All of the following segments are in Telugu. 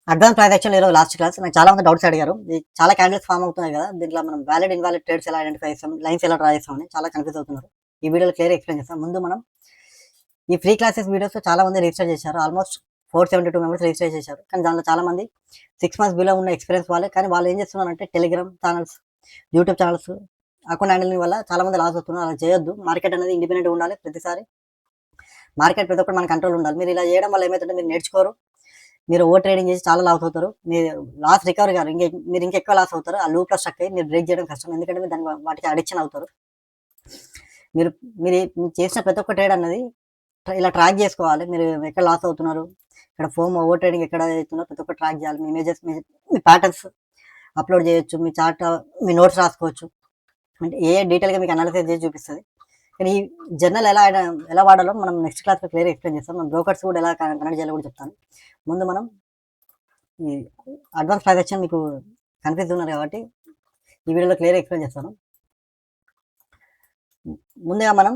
అడ్వాన్స్ ట్రాన్సాక్షన్ ఈరోజు లాస్ట్ క్లాస్ నాకు చాలా మంది డౌట్స్ అడిగారు. చాలా క్యాండిల్స్ ఫామ్ అవుతున్నాయి కదా, దీంట్లో మనం వ్యాలిడ్ ఇన్వాలిడ్ ట్రేడ్స్ ఎలా ఐడెంటిఫై చేస్తాం, లైన్స్ ఎలా డ్రా చేస్తామని చాలా కన్ఫ్యూజ్ అవుతున్నారు. ఈ వీడియోలో క్లియర్ ఎక్స్ప్లెయిన్ చేస్తాం. ముందు మనం ఈ ఫ్రీ క్లాసెస్ వీడియోస్ చాలా మంది రిజిస్టర్ చేశారు. ఆల్మోస్ట్ 472 మెంబర్స్ రిజిస్టర్ చేశారు. కానీ దాంట్లో చాలా మంది 6 months బిలో ఉన్న ఎక్స్పీరియన్స్ వాళ్ళే. కానీ వాళ్ళు ఏం చేస్తున్నారంటే Telegram channels, YouTube channels account handling వల్ల చాలా మంది లాస్ అవుతున్నారు. అలా చేయొద్దు. మార్కెట్ అనేది ఇండిపెండెంట్ ఉండాలి. ప్రతిసారి మార్కెట్ ప్రతి ఒక్కటి మన కంట్రోల్ ఉండాలి. మీరు ఇలా చేయడం వల్ల ఏమవుతుంటే మీరు నేర్చుకోరు, మీరు ఓవర్ ట్రేడింగ్ చేసి చాలా లాస్ అవుతారు. మీరు లాస్ రికవరీ గారు మీరు ఇంకెక్కువ లాస్ అవుతారు. ఆ లూప్లో స్టక్ అయ్యి మీరు బ్రేక్ చేయడం కష్టం. ఎందుకంటే మీరు దాని వాటికి అడిక్షన్ అవుతారు. మీరు మీరు చేసిన ప్రతి ఒక్క ట్రేడ్ అన్నది ఇలా ట్రాక్ చేసుకోవాలి. మీరు ఎక్కడ లాస్ అవుతున్నారు, ఇక్కడ ఫోమ్ ఓవర్ ట్రేడింగ్ ఎక్కడ అవుతున్నారు, ప్రతి ఒక్క ట్రాక్ చేయాలి. మీ ఇమేజెస్, మీ ప్యాటర్న్స్ అప్లోడ్ చేయొచ్చు, మీ చార్ట్, మీ నోట్స్ రాసుకోవచ్చు. అంటే ఏ డీటెయిల్గా మీకు అనాలిసిస్ చేసి చూపిస్తుంది. కానీ ఈ జర్నల్ ఎలా వాడాలో మనం నెక్స్ట్ క్లాస్లో క్లియర్ ఎక్స్ప్లెయిన్ చేస్తాం. మనం బ్రోకర్స్ కూడా ఎలా కనెక్ట్ చేయాలో కూడా చెప్తాను. ముందు మనం ఈ అడ్వాన్స్ ట్రాన్సాక్షన్ మీకు కన్ఫ్యూజ్ ఉన్నారు కాబట్టి ఈ వీడియోలో క్లియర్ ఎక్స్ప్లెయిన్ చేస్తాను. ముందుగా మనం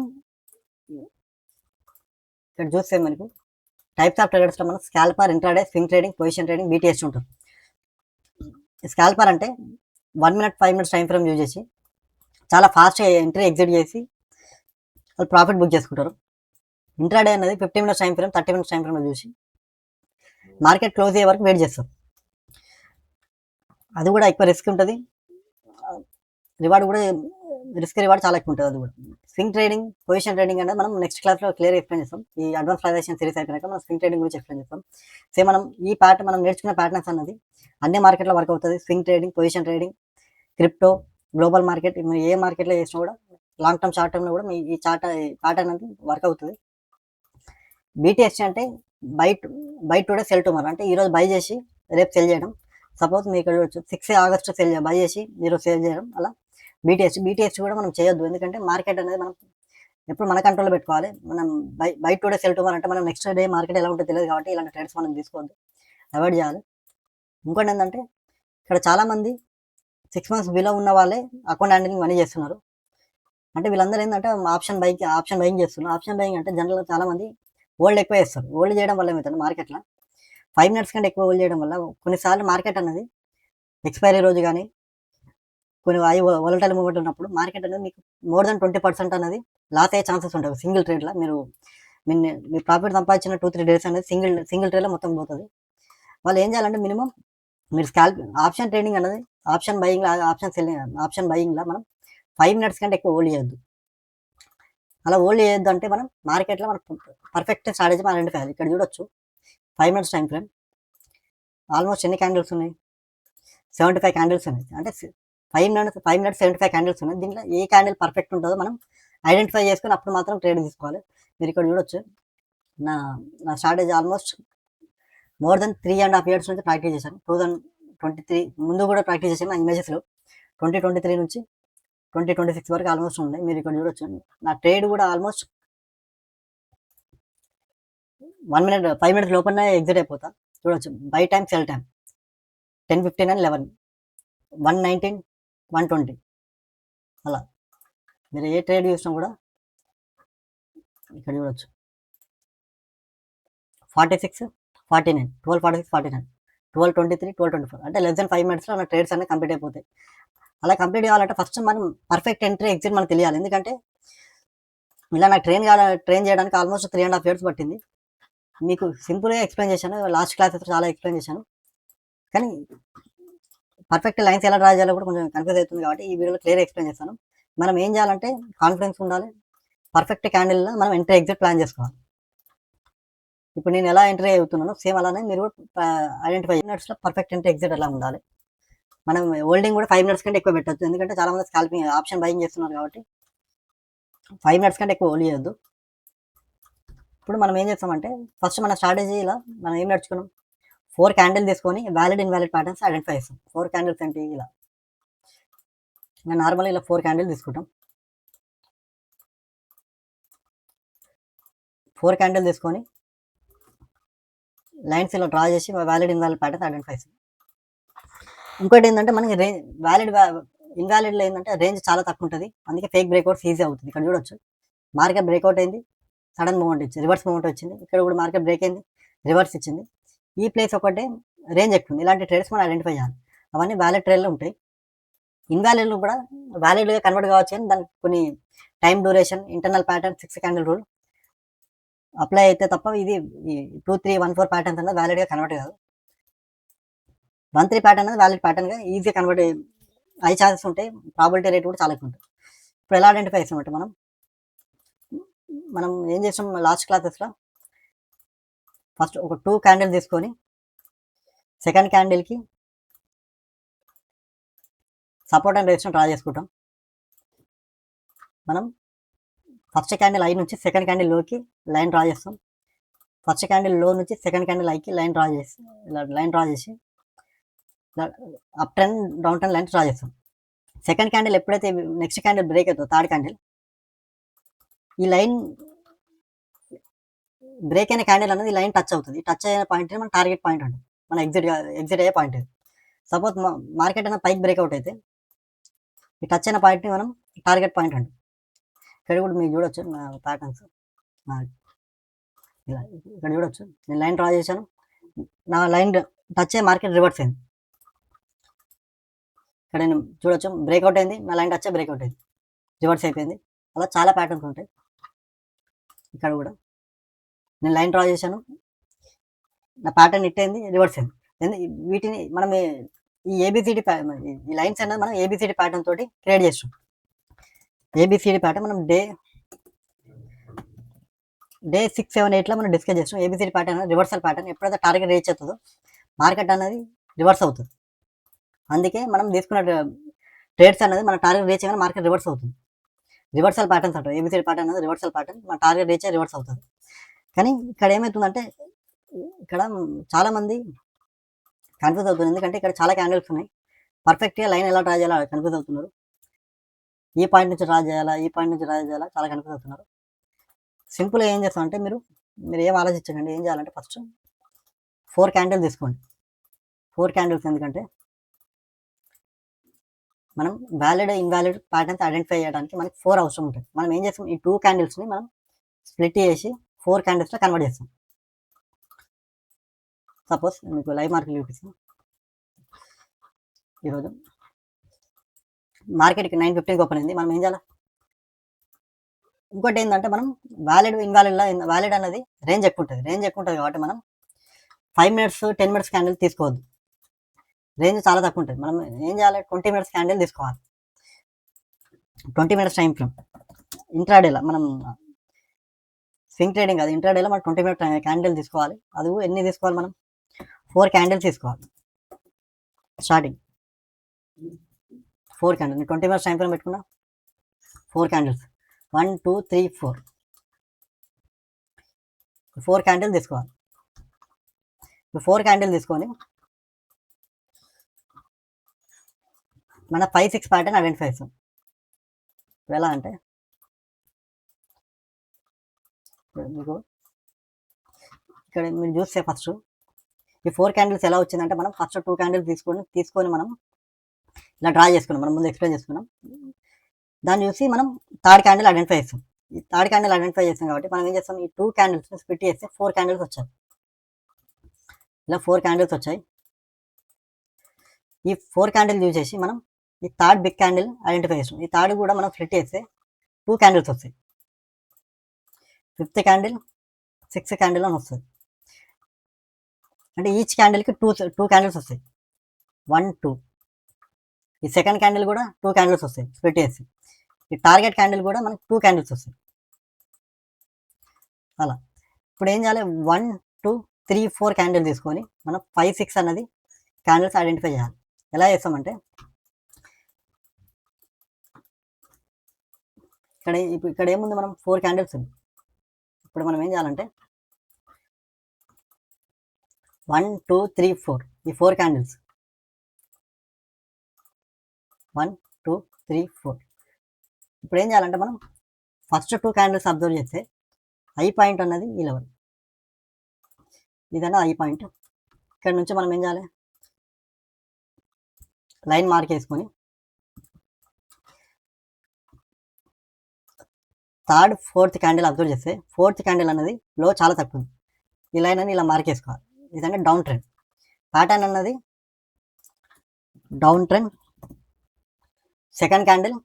ఇక్కడ చూస్తే మనకు టైప్స్ ఆఫ్ ట్రేడర్స్లో మనం స్కాల్పర్, intraday, swing trading, position trading, BTS ఉంటుంది. స్కాల్పర్ అంటే 1 minute 5 minutes time frame use చేసి చాలా ఫాస్ట్గా ఎంట్రీ ఎగ్జిట్ చేసి వాళ్ళు ప్రాఫిట్ బుక్ చేసుకుంటారు. ఇంట్రాడే అనేది 15 minutes time frame, 30 minutes time ఫ్రేమ్లో చూసి మార్కెట్ క్లోజ్ అయ్యే వరకు వెయిట్ చేస్తారు. అది కూడా ఎక్కువ రిస్క్ ఉంటుంది, రివార్డ్ కూడా రివార్డ్ చాలా ఎక్కువ ఉంటుంది. అది కూడా స్వింగ్ ట్రేడింగ్, పొజిషన్ ట్రేడింగ్ అనేది మనం నెక్స్ట్ క్లాస్లో క్లియర్ ఎక్స్ప్లెయిన్ చేస్తాం. ఈ అడ్వాన్స్ ట్రాన్సాక్షన్ సిరీస్ అయిపోయినాక మనం స్వింగ్ ట్రేడింగ్ గురించి ఎక్స్ప్లెయిన్ చేస్తాం. సేమ్ మనం నేర్చుకున్న ప్యాటర్న్స్ అన్నది అన్ని మార్కెట్లో వర్క్ అవుతుంది. Swing trading, position trading, crypto, global market, ఏ మార్కెట్లో చేసినా కూడా లాంగ్ టర్మ్, షార్ట్ టర్మ్లో కూడా ఈ ప్యాటర్న్ అనేది వర్క్ అవుతుంది. బీటీఎస్ అంటే బై టుడే సెల్ టుమారో, అంటే ఈరోజు బై చేసి రేపు సెల్ చేయడం. సపోజ్ మీకు ఇక్కడ 6 August బై చేసి మీరు సేల్ చేయడం. అలా బీటీఎస్ కూడా మనం చేయొద్దు. ఎందుకంటే మార్కెట్ అనేది మనం ఎప్పుడు మన కంట్రోల్లో పెట్టుకోవాలి. మనం బై టుడే సెల్ టుమారో అంటే మనం నెక్స్ట్ డే మార్కెట్ ఎలా ఉంటుందో తెలియదు కాబట్టి ఇలాంటి ట్రేడ్స్ మనం తీసుకోవద్దు, అవాయిడ్ చేయాలి. ఇంకోటి ఏంటంటే ఇక్కడ చాలామంది 6 months బిలో ఉన్న వాళ్ళే అకౌంట్ హ్యాండిలింగ్ మనీ చేస్తున్నారు. అంటే వీళ్ళందరూ ఏంటంటే ఆప్షన్ బయింగ్ చేస్తున్నారు. ఆప్షన్ బయింగ్ అంటే జనరల్గా చాలామంది హోల్డ్ ఎక్కువ చేస్తారు. హోల్డ్ చేయడం వల్ల ఏమవుతుంది, మార్కెట్లో 5 minutes కంటే ఎక్కువ హోల్డ్ చేయడం వల్ల కొన్నిసార్లు మార్కెట్ అనేది ఎక్స్పైరీ రోజు కానీ కొన్ని వోలటైల్ మూవ్మెంట్ ఉన్నప్పుడు మార్కెట్ అనేది మీకు మోర్ దెన్ 20% అనేది లాస్ అయ్యే ఛాన్సెస్ ఉంటాయి. సింగిల్ ట్రేడ్లో మీ ప్రాఫిట్ సంపాదించిన 2-3 days అనేది సింగిల్ ట్రేడ్లో మొత్తం పోతుంది. వాళ్ళు ఏం చేయాలంటే మినిమం మీరు ఆప్షన్ ట్రేడింగ్ అనేది ఆప్షన్ బయింగ్లో మనం 5 minutes కంటే ఎక్కువ హోల్డ్ చేయొద్దు. అలా హోల్డ్ చేయొద్దు అంటే మనం మార్కెట్లో మనం పర్ఫెక్ట్ స్ట్రాటజీ మనం ఐడెంటిఫై చేయాలి. ఇక్కడ చూడొచ్చు 5 minutes టైం ఫ్రేమ్, ఆల్మోస్ట్ ఎన్ని క్యాండిల్స్ ఉన్నాయి, 75 క్యాండిల్స్ ఉన్నాయి. అంటే 5 minutes 75 క్యాండిల్స్ ఉన్నాయి. దీంట్లో ఏ క్యాండిల్ పర్ఫెక్ట్ ఉంటుందో మనం ఐడెంటిఫై చేసుకుని అప్పుడు మాత్రం ట్రేడ్ తీసుకోవాలి. మీరు ఇక్కడ చూడొచ్చు నా strategy almost more than 3.5 years నుంచి ప్రాక్టీస్ చేశాను. 2023 ముందు కూడా ప్రాక్టీస్ చేశాను. నా ఇమేజెస్లో 2023 నుంచి 2026 వరకు ఆల్మోస్ట్ ఉన్నాయి. మీరు ఇక్కడ చూడొచ్చు నా ట్రేడ్ కూడా ఆల్మోస్ట్ 5 minutes లోపలనే ఎగ్జిట్ అయిపోతా. చూడొచ్చు by time, cell time 10:15 and 11, 119, 120. అలా మీరు ఏ ట్రేడ్ చూసినా కూడా ఇక్కడ చూడొచ్చు 46, 49, 12:46, 49, 12:23, 12:24. అంటే less than 5 minutes మన ట్రేడ్స్ అనేవి కంప్లీట్ అయిపోతాయి. అలా కంప్లీట్ కావాలంటే ఫస్ట్ మనం పర్ఫెక్ట్ ఎంట్రీ ఎగ్జిట్ మనకు తెలియాలి. ఎందుకంటే ఇలా నాకు ట్రైన్ చేయడానికి ఆల్మోస్ట్ 3.5 years పట్టింది. మీకు సింపుల్గా ఎక్స్ప్లెయిన్ చేశాను, లాస్ట్ క్లాసెస్ చాలా ఎక్స్ప్లెయిన్ చేశాను. కానీ పర్ఫెక్ట్ లైన్స్ ఎలా డ్రా చేయాలో కూడా కొంచెం కన్ఫ్యూజ్ అవుతుంది కాబట్టి ఈ వీడియోలో క్లియర్ ఎక్స్ప్లెయిన్ చేస్తాను. మనం ఏం చేయాలంటే కాన్ఫిడెన్స్ ఉండాలి, పర్ఫెక్ట్ క్యాండిల్లో మనం ఎంట్రీ ఎగ్జిట్ ప్లాన్ చేసుకోవాలి. ఇప్పుడు నేను ఎలా ఎంట్రీ అవుతున్నానో సేమ్ అలానే మీరు ఐడెంటిఫై మినిట్స్లో పర్ఫెక్ట్ ఎంట్రీ ఎగ్జిట్ ఎలా ఉండాలి. మనం హోల్డింగ్ కూడా 5 minutes కంటే ఎక్కువ పెట్టచ్చు. ఎందుకంటే చాలామంది స్కాల్పింగ్ ఆప్షన్ బయింగ్ చేస్తున్నారు కాబట్టి 5 minutes కంటే ఎక్కువ హోల్డ్ చేయొద్దు. ఇప్పుడు మనం ఏం చేస్తామంటే ఫస్ట్ మన స్ట్రాటజీలో మనం ఏం నేర్చుకున్నాం, 4 క్యాండిల్ తీసుకొని వ్యాలిడ్ ఇన్వాలిడ్ ప్యాటర్న్స్ ఐడెంటిఫై చేస్తాం. 4 క్యాండిల్స్ ఏంటి, ఇలా నేను నార్మల్గా ఇలా 4 క్యాండిల్ తీసుకుంటాం. 4 క్యాండిల్ తీసుకొని లైన్స్ ఇలా డ్రా చేసి వ్యాలిడ్ ఇన్వాలిడ్ ప్యాటర్న్స్ ఐడెంటిఫై చేస్తాం. ఇంకోటి ఏంటంటే మనకి ఇన్వాలిడ్లో ఏంటంటే రేంజ్ చాలా తక్కువ ఉంటుంది. అందుకే ఫేక్ బ్రేక్అవుట్స్ ఈజీ అవుతుంది. ఇక్కడ చూడొచ్చు మార్కెట్ బ్రేక్అవుట్ అయింది, సడన్ మూవ్మెంట్ ఇచ్చింది, రివర్స్ మూవ్మెంట్ వచ్చింది. ఇక్కడ కూడా మార్కెట్ బ్రేక్ అయింది, రివర్స్ ఇచ్చింది. ఈ ప్లేస్ ఒకటే రేంజ్ ఎక్కువ ఉంది. ఇలాంటి ట్రేడ్స్ మనం ఐడెంటిఫై చేయాలి. అవన్నీ వ్యాలిడ్ ట్రేడ్లో ఉంటాయి. ఇన్వాలిడ్లు కూడా వ్యాలిడ్గా కన్వర్ట్ కావచ్చు, కానీ దానికి కొన్ని time duration, internal pattern, 6 candle rule apply అయితే తప్ప ఇది 2, 3, 1, 4 ప్యాటర్న్స్ అనేది వ్యాలిడ్గా కన్వర్ట్ కాదు. 1, 3 ప్యాటర్న్ అనేది వ్యాలిడ్ ప్యాటర్న్గా ఈజీగా కన్వర్ట్ అయ్యే ఛాన్సెస్ ఉంటాయి. ప్రాబిలిటీ రేట్ కూడా చాలా ఎక్కువ ఉంటుంది. ఇప్పుడు ఎలా ఐడెంటిఫై చేస్తామంటే మనం ఏం చేస్తాం లాస్ట్ క్లాసెస్లో, ఫస్ట్ ఒక 2 క్యాండిల్ తీసుకొని సెకండ్ క్యాండిల్కి సపోర్ట్ అండ్ రెసిస్టెన్స్ డ్రా చేసుకుంటాం. మనం ఫస్ట్ క్యాండిల్ ఐ నుంచి సెకండ్ క్యాండిల్ లోకి లైన్ డ్రా చేస్తాం. ఫస్ట్ క్యాండిల్ లో నుంచి సెకండ్ క్యాండిల్ ఐకి లైన్ డ్రా చేసి up trend down trend line draw చేస్తాం. సెకండ్ క్యాండిల్ ఎప్పుడైతే నెక్స్ట్ క్యాండిల్ బ్రేక్ అవుతుందో, థర్డ్ క్యాండిల్, ఈ లైన్ బ్రేక్ అయిన క్యాండిల్ అనేది లైన్ టచ్ అవుతుంది. టచ్ అయిన పాయింట్ మన టార్గెట్ పాయింట్ అంటాం, మన ఎగ్జిట్ అయ్యే పాయింట్. సపోజ్ మార్కెట్ అనేది పైకి బ్రేక్అవుట్ అయితే ఈ టచ్ అయిన పాయింట్ని మనం టార్గెట్ పాయింట్ అంటాం. ఇక్కడ కూడా మీరు చూడొచ్చు నా ప్యాటర్న్స్, ఇలా ఇక్కడ చూడొచ్చు. నేను లైన్ డ్రా చేశాను, నా లైన్ టచ్ అయ్యే మార్కెట్ రివర్స్ అయింది. ఇక్కడ నేను చూడొచ్చు బ్రేక్అవుట్ అయింది, నా లైన్ టచ్ బ్రేక్అవుట్ అయింది, రివర్స్ అయిపోయింది. అలా చాలా ప్యాటర్న్స్ ఉంటాయి. ఇక్కడ కూడా నేను లైన్ డ్రా చేశాను, నా ప్యాటర్న్ హిట్ అయింది, రివర్స్ అయింది. వీటిని మనం ఈ ఏబిసిడి ఈ లైన్స్ అనేది మనం ఏబిసిడి ప్యాటర్న్ తోటి క్రియేట్ చేస్తాం. ఏబిసిడి ప్యాటర్న్ మనం డే 6, 7, 8లో మనం డిస్కస్ చేస్తాం. ABCD pattern reversal pattern. ఎప్పుడైతే టార్గెట్ రీచ్ అవుతుందో మార్కెట్ అనేది రివర్స్ అవుతుంది. అందుకే మనం తీసుకున్న ట్రేడ్స్ అనేది మన టార్గెట్ రీచ్ అయినా మార్కెట్ రివర్స్ అవుతుంది. రివర్సల్ ప్యాటర్న్స్ అంటారు. ఏబిసిడి ప్యాటర్న్ అనేది రివర్సల్ ప్యాటర్న్, మన టార్గెట్ రీచ్ అయ్యి రివర్స్ అవుతుంది. కానీ ఇక్కడ ఏమవుతుందంటే ఇక్కడ చాలామంది కన్ఫ్యూజ్ అవుతుంది. ఎందుకంటే ఇక్కడ చాలా క్యాండిల్స్ ఉన్నాయి, పర్ఫెక్ట్గా లైన్ ఎలా డ్రా చేయాలో కన్ఫ్యూజ్ అవుతున్నారు. ఈ పాయింట్ నుంచి డ్రా చేయాలా, ఈ పాయింట్ నుంచి డ్రా చేయాలా, చాలా కన్ఫ్యూజ్ అవుతున్నారు. సింపుల్గా ఏం చేస్తామంటే మీరు ఏం ఆలోచించకండి. ఏం చేయాలంటే ఫస్ట్ 4 క్యాండిల్ తీసుకోండి. 4 క్యాండిల్స్ ఎందుకంటే మనం వ్యాలిడ్ ఇన్వాలిడ్ ప్యాటర్న్స్ ఐడెంటిఫై చేయడానికి మనకి 4 అవసరం ఉంటుంది. మనం ఏం చేస్తాం, ఈ 2 క్యాండిల్స్ని మనం స్ప్లిట్ చేసి 4 క్యాండిల్స్లో కన్వర్ట్ చేస్తాం. సపోజ్ మీకు లైవ్ మార్కెట్ చూపిస్తాం. ఈరోజు మార్కెట్కి 9:15 ఓపెన్ అయింది. మనం ఏం చేయాలి, ఇంకోటి ఏంటంటే మనం వ్యాలిడ్ వ్యాలిడ్ అనేది రేంజ్ ఎక్కువ ఉంటుంది కాబట్టి మనం 5 minutes 10 minutes క్యాండిల్ తీసుకోవద్దు. రేంజ్ చాలా తక్కువ ఉంటుంది. మనం ఏం చేయాలి, 20 minutes క్యాండిల్ తీసుకోవాలి. 20 minutes టైం ఫ్రేమ్. ఇంట్రాడేలా మనం స్వింగ్ ట్రేడింగ్ అది, ఇంట్రాడేలో మనం 20 minutes క్యాండిల్ తీసుకోవాలి. అది ఎన్ని తీసుకోవాలి, మనం 4 క్యాండిల్స్ తీసుకోవాలి. Starting 4 candle, 20 minutes time frame పెట్టుకున్నా 4 క్యాండిల్స్, 1, 2, 3, 4 క్యాండిల్ తీసుకోవాలి. 4 క్యాండిల్ తీసుకొని మన 5, 6 ప్యాటర్న్ ఐడెంటిఫై చేస్తాం. ఎలా అంటే మీకు ఇక్కడ మీరు చూస్తే ఫస్ట్ ఈ 4 క్యాండిల్స్ ఎలా వచ్చిందంటే మనం ఫస్ట్ 2 క్యాండిల్స్ తీసుకొని మనం ఇలా డ్రా చేసుకున్నాం. మనం ముందు ఎక్స్ప్లెయిన్ చేసుకున్నాం. దాన్ని చూసి మనం థర్డ్ క్యాండిల్ ఐడెంటిఫై చేస్తాం. ఈ థర్డ్ క్యాండిల్ ఐడెంటిఫై చేస్తాం కాబట్టి మనం ఏం చేస్తాం, ఈ 2 క్యాండిల్స్ని స్ప్లిట్ చేస్తే 4 క్యాండిల్స్ వచ్చాయి. ఇలా 4 క్యాండిల్స్ వచ్చాయి. ఈ 4 క్యాండిల్ యూజ్ చేసి మనం ఈ థర్డ్ బిగ్ క్యాండిల్ ఐడెంటిఫై చేస్తాం. ఈ థర్డ్ కూడా మనం స్ప్లిట్ చేస్తే 2 క్యాండిల్స్ వస్తాయి. 5th క్యాండిల్, 6th క్యాండిల్ అని వస్తుంది. అంటే ఈచ్ క్యాండిల్కి 2 క్యాండిల్స్ వస్తాయి. 1, 2. ఈ సెకండ్ క్యాండిల్ కూడా 2 క్యాండిల్స్ వస్తాయి స్ప్లిట్ చేసి. ఈ టార్గెట్ క్యాండిల్ కూడా మనకి 2 క్యాండిల్స్ వస్తాయి. అలా ఇప్పుడు ఏం చేయాలి, 1, 2, 3, 4 క్యాండిల్ తీసుకొని మనం 5, 6 అన్నది క్యాండిల్స్ ఐడెంటిఫై చేయాలి. ఎలా చేస్తామంటే ఇక్కడ ఏముంది, మనం 4 క్యాండిల్స్ ఉంది. ఇప్పుడు మనం ఏం చేయాలంటే 1, 2, 3, 4 ఈ 4 క్యాండిల్స్ 1, 2, 3, 4. ఇప్పుడు ఏం చేయాలంటే మనం ఫస్ట్ 2 క్యాండిల్స్ అబ్జర్వ్ చేస్తే ఐ పాయింట్ అన్నది ఈ లెవెల్, ఇదన్నా ఐ పాయింట్. ఇక్కడ నుంచి మనం ఏం చేయాలి, లైన్ మార్క్ వేసుకొని థర్డ్ 4th క్యాండిల్ అబ్జర్వ్ చేస్తే 4th క్యాండిల్ అనేది లో చాలా తక్కువ ఉంది. ఈ లైన్ అని ఇలా మార్క్ వేసుకోవాలి. ఇదంటే డౌన్ ట్రెండ్. ప్యాటర్న్ అన్నది down trend, second candle,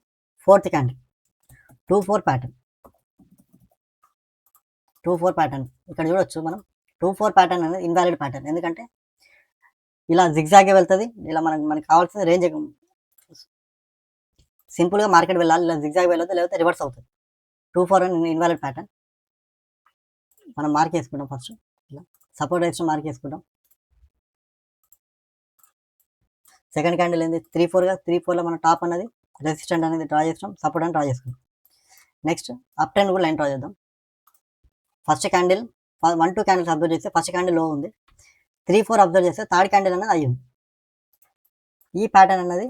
fourth candle, 2-4 pattern. 2-4 pattern ఇక్కడ చూడొచ్చు మనం. 2-4 ప్యాటర్న్ అనేది ఇన్వాలిడ్ ప్యాటర్న్. ఎందుకంటే ఇలా జిగ్జాగే వెళ్తుంది. ఇలా మనకు కావాల్సిన రేంజ్ సింపుల్గా మార్కెట్ వెళ్ళాలి, ఇలా జిగ్జాగ్ వెళ్ళొద్దు, లేకపోతే రివర్స్ అవుతుంది. 2-4 అని ఇన్వాలిడ్ ప్యాటర్న్. మనం మార్క్ చేసుకుంటాం ఫస్ట్. ఇలా సపోర్ట్ రేట్స్ మార్క్ చేసుకుంటాం. సెకండ్ క్యాండిల్ ఏంది 3-4గా, 3-4లో మన టాప్ అనేది రెసిస్టెంట్ అనేది డ్రా చేస్తాం, సపోర్ట్ అని డ్రా చేసుకుంటాం. నెక్స్ట్ అప్ ట్రెండ్ కూడా లైన్ డ్రా చేద్దాం. ఫస్ట్ క్యాండిల్ 1-2 క్యాండిల్స్ అబ్జర్వ్ చేస్తే ఫస్ట్ క్యాండిల్ లో ఉంది. 3-4 అబ్జర్వ్ చేస్తే థర్డ్ క్యాండిల్ అనేది అయ్యి ఉంది. ఈ ప్యాటర్న్ అనేది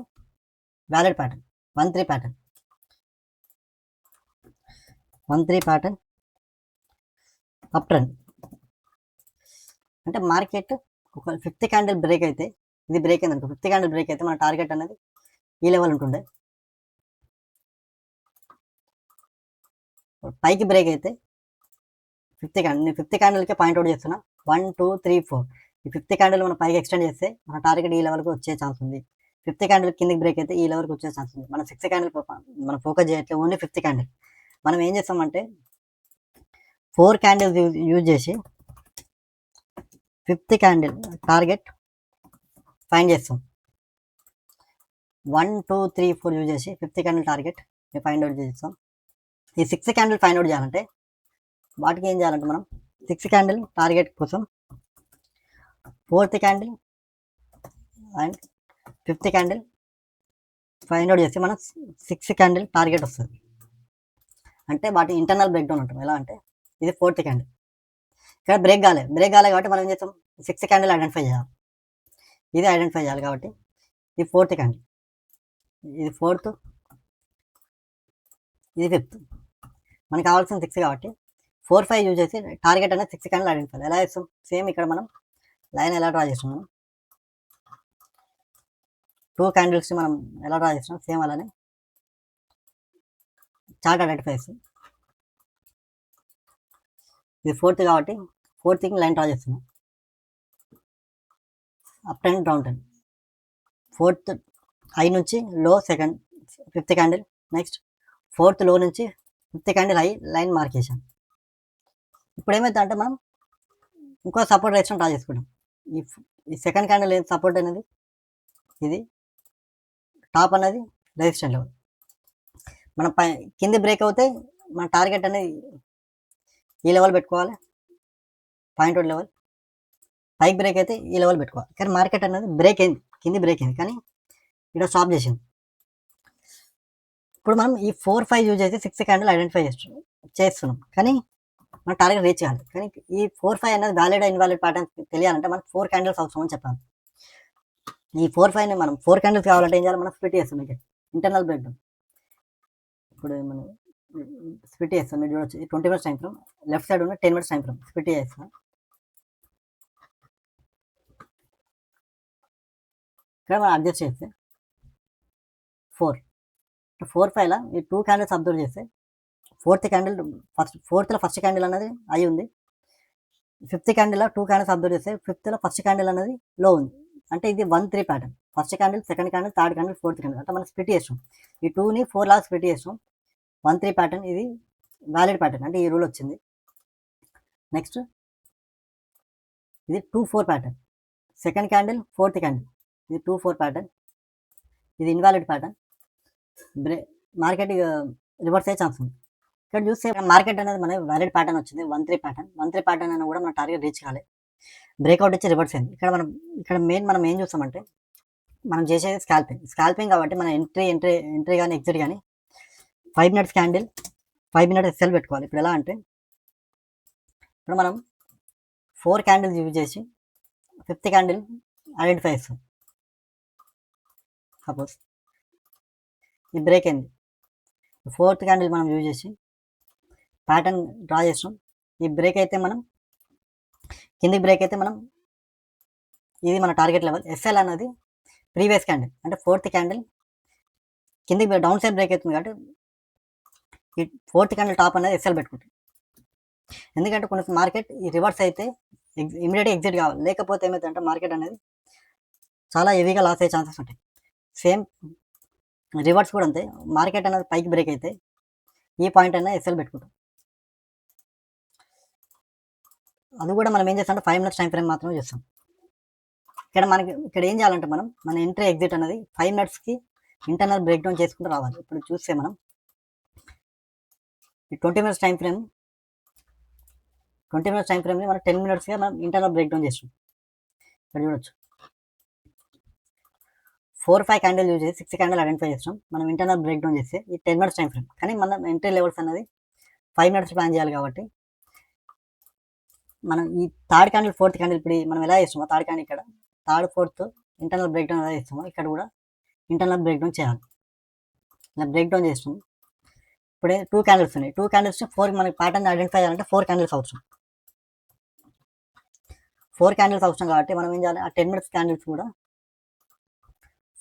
valid pattern. 1-3 pattern. 1-3 pattern up trend. అంటే మార్కెట్ ఒక 5th క్యాండిల్ బ్రేక్ అయితే, ఇది బ్రేక్ అయింది అనుకో, 5th క్యాండిల్ బ్రేక్ అయితే మన టార్గెట్ అనేది ఈ లెవెల్ ఉంటుండే. పైకి బ్రేక్ అయితే 5th క్యాండిల్, నేను 5th క్యాండిల్కే పాయింట్అవుట్ చేస్తున్నా. 1, 2, 3, 4 ఈ 5th క్యాండిల్ మనం పైకి ఎక్స్టెండ్ చేస్తే మన టార్గెట్ ఈ లెవెల్కి వచ్చే ఛాన్స్ ఉంది. 5th క్యాండిల్ కిందికి బ్రేక్ అయితే ఈ లెవెల్కి వచ్చే ఛాన్స్ ఉంది. మనం 6th క్యాండిల్ మనం ఫోకస్ చేయట్లేదు, ఓన్లీ 5th క్యాండిల్. మనం ఏం చేస్తామంటే 4 క్యాండిల్స్ యూజ్ చేసి 5th క్యాండిల్ టార్గెట్ ఫైండ్ చేస్తాం. 1, 2, 3, 4 యూజ్ చేసి 5th candle target find out చేస్తాం. ఈ 6th క్యాండిల్ ఫైండ్ అవుట్ చేయాలంటే వాటికి ఏం చేయాలంటే మనం 6th క్యాండిల్ టార్గెట్ కోసం 4th candle and 5th candle find out చేస్తే మనం 6th క్యాండిల్ టార్గెట్ వస్తుంది. అంటే వాటి ఇంటర్నల్ బ్రేక్ డౌన్ ఉంటుంది. ఎలా అంటే ఇది 4th క్యాండిల్, ఇక్కడ బ్రేక్ కాలే కాబట్టి మనం ఏం చేస్తాం 6th క్యాండిల్ ఐడెంటిఫై చేయాలి. ఇది ఐడెంటిఫై చేయాలి కాబట్టి ఇది 4th క్యాండిల్, ఇది 4th, ఇది 5th. మనకి కావాల్సిన 6 కాబట్టి 4, 5 యూజ్ చేసి టార్గెట్ అనేది 6th క్యాండిల్ ఐడెంటిఫై. ఎలా చేస్తాం సేమ్ ఇక్కడ మనం లైన్ ఎలా డ్రా చేస్తాం, మనం 2 క్యాండిల్స్ని మనం ఎలా డ్రా చేస్తాం సేమ్ అలానే చార్ట్ ఐడెంటిఫై చేస్తాం. ఇది 4th కాబట్టి 4th లైన్ డ్రా చేస్తున్నాం. Up trend, down trend. 4th high నుంచి లో, 5th క్యాండిల్. నెక్స్ట్ 4th లో నుంచి 5th candle high line mark చేసాం. ఇప్పుడు ఏమైతే అంటే మనం ఇంకో సపోర్ట్ రేషన్ డ్రా చేసుకుంటాం. ఈ సెకండ్ క్యాండిల్ ఏం సపోర్ట్ అనేది ఇది, టాప్ అనేది రెసిస్టెంట్ లెవెల్. మనం కింది బ్రేక్ అవుతే మన టార్గెట్ అనేది ఈ లెవెల్ పెట్టుకోవాలి, పాయింట్ లెవెల్. పైకి బ్రేక్ అయితే ఈ లెవెల్ పెట్టుకోవాలి. కానీ మార్కెట్ అనేది బ్రేక్ అయింది, కింది బ్రేక్ అయింది, కానీ ఇక్కడ స్టాప్ చేసింది. ఇప్పుడు మనం ఈ 4, 5 యూజ్ చేసి 6th క్యాండిల్ ఐడెంటిఫై చేస్తున్నాం, కానీ మన టార్గెట్ రీచ్ చేయాలి. కానీ ఈ 4, 5 అనేది వ్యాలిడ్ ఇన్వాలిడ్ ప్యాటర్న్ తెలియాలంటే మనకు 4 క్యాండిల్స్ అవసరం అని చెప్పాను. ఈ 4, 5ని మనం 4 క్యాండిల్స్ కావాలంటే ఏం చేయాలి, మనం స్ప్లిట్ చేస్తాం. మీకు ఇంటర్నల్ బ్రేక్ డౌన్ ఇప్పుడు మనం స్ప్లిట్ చేస్తాం. మీరు చూడొచ్చు 20 minutes time frame, left side ఉన్న 10 minutes టైం ఫ్రేమ్ స్ప్లిట్ చేస్తాం. ఇక్కడ మనం అడ్జస్ట్ చేస్తే 4, 5లా ఈ 2 క్యాండిల్స్ అబ్జర్వ్ చేస్తే 4th క్యాండిల్ ఫోర్త్లో ఫస్ట్ క్యాండిల్ అనేది అయి ఉంది. 5th క్యాండిల్ 2 క్యాండిల్స్ అబ్జర్వ్ చేస్తే 5th ఫస్ట్ క్యాండిల్ అనేది లో ఉంది. అంటే ఇది 1-3 pattern. First candle, second candle, third candle, 4th candle. అంటే మనం స్ప్లిట్ చేస్తాం. ఈ 2ని 4 లాగా స్ప్లిట్ చేస్తాం. 1-3 ప్యాటర్న్, ఇది వ్యాలిడ్ ప్యాటర్న్, అంటే ఈ రూల్ వచ్చింది. నెక్స్ట్ ఇది 2-4 pattern. Second candle, 4th candle, ఇది 2-4 ప్యాటర్న్, ఇది ఇన్వాలిడ్ ప్యాటర్న్. మార్కెట్ రివర్స్ అయ్యే ఛాన్స్ ఉంది. ఇక్కడ చూస్తే మార్కెట్ అనేది మన వ్యాలిడ్ ప్యాటర్న్ వచ్చింది. 1-3 ప్యాటర్న్. 1-3 ప్యాటర్న్ అయినా కూడా మన టార్గెట్ రీచ్ కాలేదు, బ్రేక్అవుట్ వచ్చి రివర్స్ అయింది. ఇక్కడ మనం ఏం చూస్తామంటే మనం చేసేది స్కాల్పింగ్ కాబట్టి మన ఎంట్రీ కానీ ఎగ్జిట్ కానీ 5 minutes క్యాండిల్, 5 minutes సెల్ పెట్టుకోవాలి. ఇప్పుడు ఎలా అంటే ఇప్పుడు మనం 4 క్యాండిల్స్ యూజ్ చేసి 5th క్యాండిల్ ఐడెంటిఫై చేస్తాం. సపోజ్ ఈ బ్రేక్ అయింది, 4th క్యాండిల్ మనం యూజ్ చేసి ప్యాటర్న్ డ్రా చేస్తాం. ఈ బ్రేక్ అయితే మనం కిందికి బ్రేక్ అయితే మనం ఇది మన టార్గెట్ లెవెల్. ఎస్ఎల్ అనేది ప్రీవియస్ క్యాండిల్, అంటే 4th క్యాండిల్ కిందికి డౌన్ సైడ్ బ్రేక్ అవుతుంది కాబట్టి ఈ 4th క్యాండిల్ టాప్ అనేది ఎస్ఎల్ పెట్టుకుంటుంది. ఎందుకంటే కొన్ని మార్కెట్ ఈ రివర్స్ అయితే ఇమీడియట్గా ఎగ్జిట్ కావాలి, లేకపోతే ఏమైతే అంటే మార్కెట్ అనేది చాలా హెవీగా లాస్ అయ్యే ఛాన్సెస్ ఉంటాయి. సేమ్ రివర్స్ కూడా అంతే. మార్కెట్ అనేది పైకి బ్రేక్ అయితే ఈ పాయింట్ అయినా ఎస్ఎల్ పెట్టుకుంటాం. అది కూడా మనం ఏం చేస్తాం అంటే 5 మినిట్స్ టైం ఫ్రేమ్ మాత్రమే చేస్తాం. ఇక్కడ ఏం చేయాలంటే మన ఎంట్రీ ఎగ్జిట్ అనేది 5 మినిట్స్కి ఇంటర్నల్ బ్రేక్ డౌన్ చేసుకుంటూ రావాలి. ఇప్పుడు చూస్తే మనం ఈ 20 మినిట్స్ టైం ఫ్రేమ్ని మనం 10 మినిట్స్గా మనం ఇంటర్నల్ బ్రేక్ డౌన్ చేస్తాం. ఇక్కడ చూడొచ్చు 4-5 క్యాండిల్ యూజ్ చేసి 6 క్యాండిల్ ఐడెంటిఫై చేస్తాం. మనం ఇంటర్నల్ బ్రేక్ డౌన్ చేస్తే ఈ 10 మినిట్స్ టైం ఫ్రేమ్, కానీ మనం ఎంట్రీ లెవెల్స్ అనేది 5 మినిట్స్ ప్లాన్ చేయాలి. కాబట్టి మనం ఈ థర్డ్ క్యాండిల్, ఫోర్త్ క్యాండిల్ ఇప్పుడు మనం ఎలా చేస్తామో థర్డ్ క్యాండిల్ ఇక్కడ third, fourth internal break down ఎలా చేస్తామో ఇక్కడ కూడా ఇంటర్నల్ బ్రేక్ డౌన్ చేయాలి. ఇలా బ్రేక్ డౌన్ చేస్తాం. ఇప్పుడు 2 క్యాండిల్స్ ఉన్నాయి. 2 క్యాండిల్స్ 4 మనకి ప్యాటర్న్ ఐడెంటిఫై చేయాలంటే 4 క్యాండిల్స్ అవసరం. 4 క్యాండిల్స్ అవసరం కాబట్టి మనం ఏం చేయాలి, ఆ 10 మినిట్స్ క్యాండిల్స్ కూడా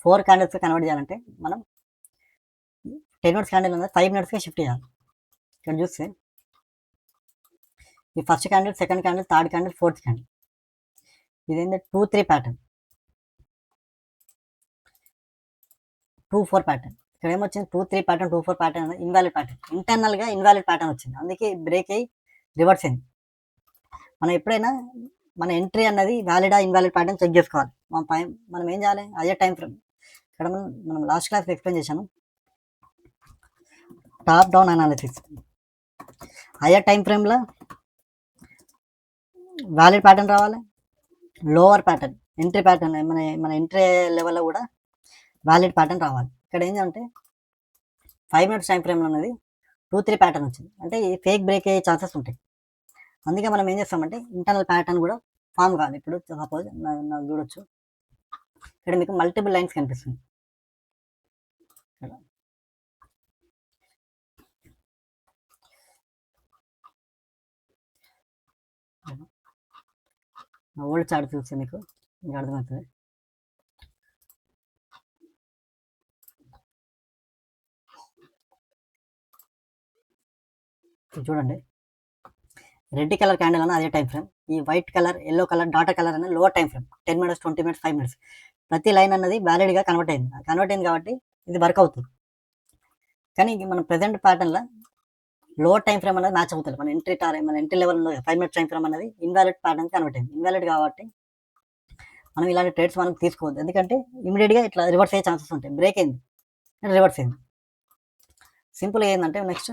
4 క్యాండిల్స్ కన్వర్ట్ చేయాలంటే మనం 10 మినిట్స్ క్యాండిల్ అనేది 5 మినిట్స్గా షిఫ్ట్ చేయాలి. ఇక్కడ చూస్తే ఈ first candle, second candle, third candle, fourth candle, ఇదేంటి 2-3 ప్యాటర్న్, 2-4 ప్యాటర్న్. ఇక్కడ ఏమొచ్చింది 2-3 ప్యాటర్న్, 2-4 ప్యాటర్న్ అనేది ఇన్వాలిడ్ ప్యాటర్న్, ఇంటర్నల్గా ఇన్వాలిడ్ ప్యాటర్న్ వచ్చింది. అందుకే బ్రేక్ అయ్యి రివర్స్ అయింది. మనం ఎప్పుడైనా మన ఎంట్రీ అన్నది వ్యాలిడా ఇన్వాలిడ్ ప్యాటర్న్ చెక్ చేసుకోవాలి. మనం ఏం చేయాలి, అదే టైం ఫ్రేమ్ ఇక్కడ మనం లాస్ట్ క్లాస్ ఎక్స్ప్లెయిన్ చేశాను, టాప్ డౌన్ అనాలిసిస్. అయ్యే టైం ఫ్రేమ్లో వ్యాలిడ్ ప్యాటర్న్ రావాలి, లోవర్ ప్యాటర్న్ ఎంట్రీ ప్యాటర్న్ మన ఎంట్రీ లెవెల్లో కూడా వ్యాలిడ్ ప్యాటర్న్ రావాలి. ఇక్కడ ఏంటంటే 5 మినిట్స్ టైం ఫ్రేమ్ అనేది 2-3 ప్యాటర్న్ వచ్చింది, అంటే ఫేక్ బ్రేక్ అయ్యే ఛాన్సెస్ ఉంటాయి. అందుకే మనం ఏం చేస్తామంటే ఇంటర్నల్ ప్యాటర్న్ కూడా ఫామ్ కావాలి. ఇప్పుడు సపోజ్ నాకు చూడొచ్చు, ఇక్కడ మీకు మల్టిపుల్ లైన్స్ కనిపిస్తుంది. ఓల్డ్ చార్ట్ చూస్తే మీకు అర్థమవుతుంది. చూడండి, రెడ్ కలర్ క్యాండిల్ అన్న అదే టైం ఫ్రేమ్, ఈ white colour, yellow colour, data colour అనేది lower time frame, 10 minutes, 20 minutes, 5 minutes. ప్రతి లైన్ అన్నది వ్యాలిడ్గా కన్వర్ట్ అయింది కాబట్టి ఇది వర్క్ అవుతుంది. కానీ మన ప్రజెంట్ ప్యాటర్న్లో లోవర్ టైం ఫ్రేమ్ అనేది మ్యాచ్ అవుతుంది. మన ఎంట్రీ లెవెల్లో 5 మినిట్స్ టైం ఫ్రేమ్ అనేది ఇన్వాలిడ్ ప్యాటర్న్ కన్వర్ట్ అయింది. ఇన్వాలిడ్ కాబట్టి మనం ఇలాంటి ట్రేడ్స్ మనం తీసుకోవద్దు, ఎందుకంటే ఇమీడియట్గా ఇట్లా రివర్స్ అయ్యే ఛాన్సెస్ ఉంటాయి. బ్రేక్ అయింది, రివర్స్ అయింది. సింపుల్గా ఏంటంటే నెక్స్ట్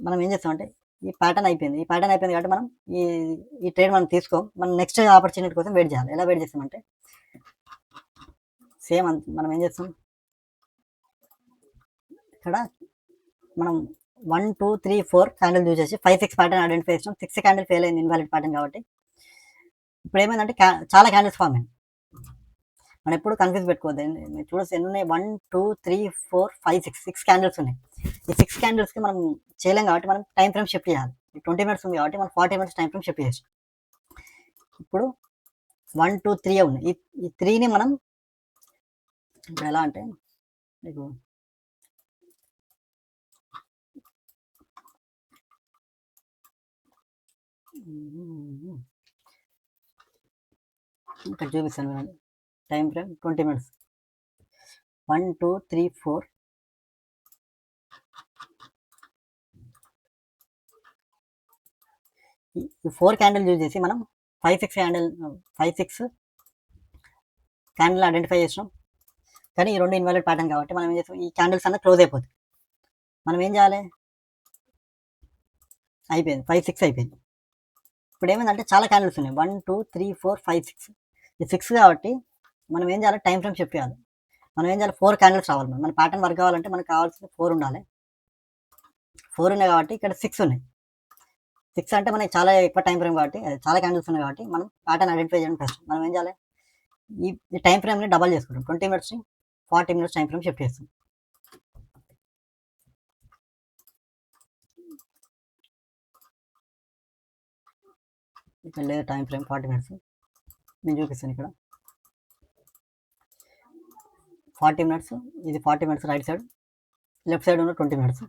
మనం ఏం చేస్తామంటే ఈ ప్యాటర్న్ అయిపోయింది కాబట్టి మనం ఈ ట్రేడ్ మనం తీసుకోం. మనం నెక్స్ట్ ఆపర్చునిటీ కోసం వెయిట్ చేయాలి. ఎలా వెయిట్ చేస్తామంటే సేమ్ మనం ఏం చేస్తాం, ఇక్కడ మనం 1, 2, 3, 4 క్యాండిల్ యూజ్ చేసి 5, 6 ప్యాటర్న్ ఐడెంటిఫై చేస్తాం. 6 క్యాండిల్ ఫెయిల్ అయింది, ఇన్వాలిడ్ ప్యాటర్న్ కాబట్టి. ఇప్పుడు ఏమైందంటే చాలా క్యాండిల్స్ ఫామ్ అయింది. మనం ఎప్పుడు కన్ఫ్యూజ్ పెట్టుకోవద్దు. మీరు చూడొచ్చు ఎన్ని ఉన్నాయి, 1, 2, 3, 4, 5, 6 క్యాండిల్స్ ఉన్నాయి. ఈ 6 క్యాండిల్స్కి మనం చేయలేం కాబట్టి మనం టైం ఫ్రేమ్ షిఫ్ట్ చేయాలి. 20 మినిట్స్ ఉంది కాబట్టి మనం 40 మినిట్స్ టైం ఫ్రేమ్ షిఫ్ట్ చేస్తాం. ఇప్పుడు 1, 2, 3 ఉన్నాయి. ఈ 3ని మనం ఇప్పుడు ఎలా అంటే మీకు ఇక్కడ చూపిస్తాను. టైం ఫ్రేమ్ 20 మినిట్స్, 1, 2, 3, 4, ఈ 4 క్యాండిల్ యూజ్ చేసి మనం 5, 6 క్యాండిల్ ఐడెంటిఫై చేసినాం. కానీ ఈ రెండు ఇన్వాలిడ్ ప్యాటర్న్ కాబట్టి మనం ఏం చేస్తాం, ఈ క్యాండిల్స్ అన్న క్లోజ్ అయిపోతుంది. మనం ఏం చేయాలి, అయిపోయింది 5, 6 అయిపోయింది. ఇప్పుడు ఏమైందంటే చాలా క్యాండిల్స్ ఉన్నాయి, 1, 2, 3, 4, 5, 6. ఈ 6 కాబట్టి మనం ఏం చేయాలి, టైం ఫ్రేమ్ షిఫ్ట్ చేయాలి. మనం ఏం చేయాలి, 4 క్యాండిల్స్ రావాలి. మన ప్యాటర్న్ వర్క్ కావాలంటే మనకు కావాల్సిన 4 ఉండాలి. 4 ఉన్నాయి కాబట్టి ఇక్కడ 6 ఉన్నాయి. 6 అంటే మనకి చాలా ఎక్కువ టైం ఫ్రేమ్ కాబట్టి, చాలా క్యాండిల్స్ ఉన్నాయి కాబట్టి మనం ప్యాటర్న్ ఐడెంటిఫై చేయడం కష్టం. మనం ఏం చేయాలి, ఈ టైం ఫ్రేమ్ని డబల్ చేసుకుంటాం. 20 మినిట్స్ని 40 మినిట్స్ టైం ఫ్రేమ్ షిఫ్ట్ చేస్తాం. ఇక్కడ లేదు టైం ఫ్రేమ్ 40 మినిట్స్, నేను చూపిస్తాను. ఇక్కడ 40 మినిట్స్, ఇది 40 minutes right side, left side ఉన్న 20 మినిట్స్.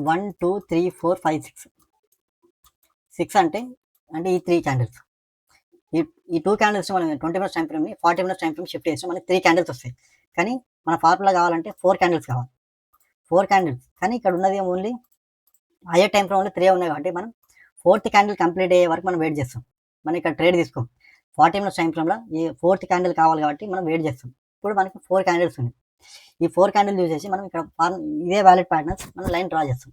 వన్ 2, 3, 4, 5, 6 అంటే అంటే ఈ 3 క్యాండిల్స్. ఈ 2 క్యాండిల్స్ మనం 20 మినిట్స్ టైమ్ ఫ్రేమ్‌ని 40 మినిట్స్ టైమ్ ఫ్రేమ్ షిఫ్ట్ చేస్తే మనకి 3 క్యాండిల్స్ వస్తాయి. కానీ మన ఫార్ములా కావాలంటే 4 క్యాండిల్స్ కావాలి. 4 క్యాండిల్స్. కానీ ఇక్కడ ఉన్నది only hire time frame only 3 ఉన్నాయి కాబట్టి మనం 4th క్యాండిల్ కంప్లీట్ అయ్యే వరకు మనం వెయిట్ చేస్తాం. మనం ఇక్కడ ట్రేడ్ తీసుకోం. 40 మినిట్స్ టైమ్ ఫ్రేమ్‌లో ఈ 4th క్యాండిల్ కావాలి కాబట్టి మనం వెయిట్ చేస్తాం. ఇప్పుడు మనకి 4 క్యాండిల్స్ ఉన్నాయి. ఈ 4 క్యాండిల్ యూజ్ చేసి మనం ఇక్కడ ఇదే వాలిడ్ ప్యాటర్న్స్ మనం లైన్ డ్రా చేస్తాం.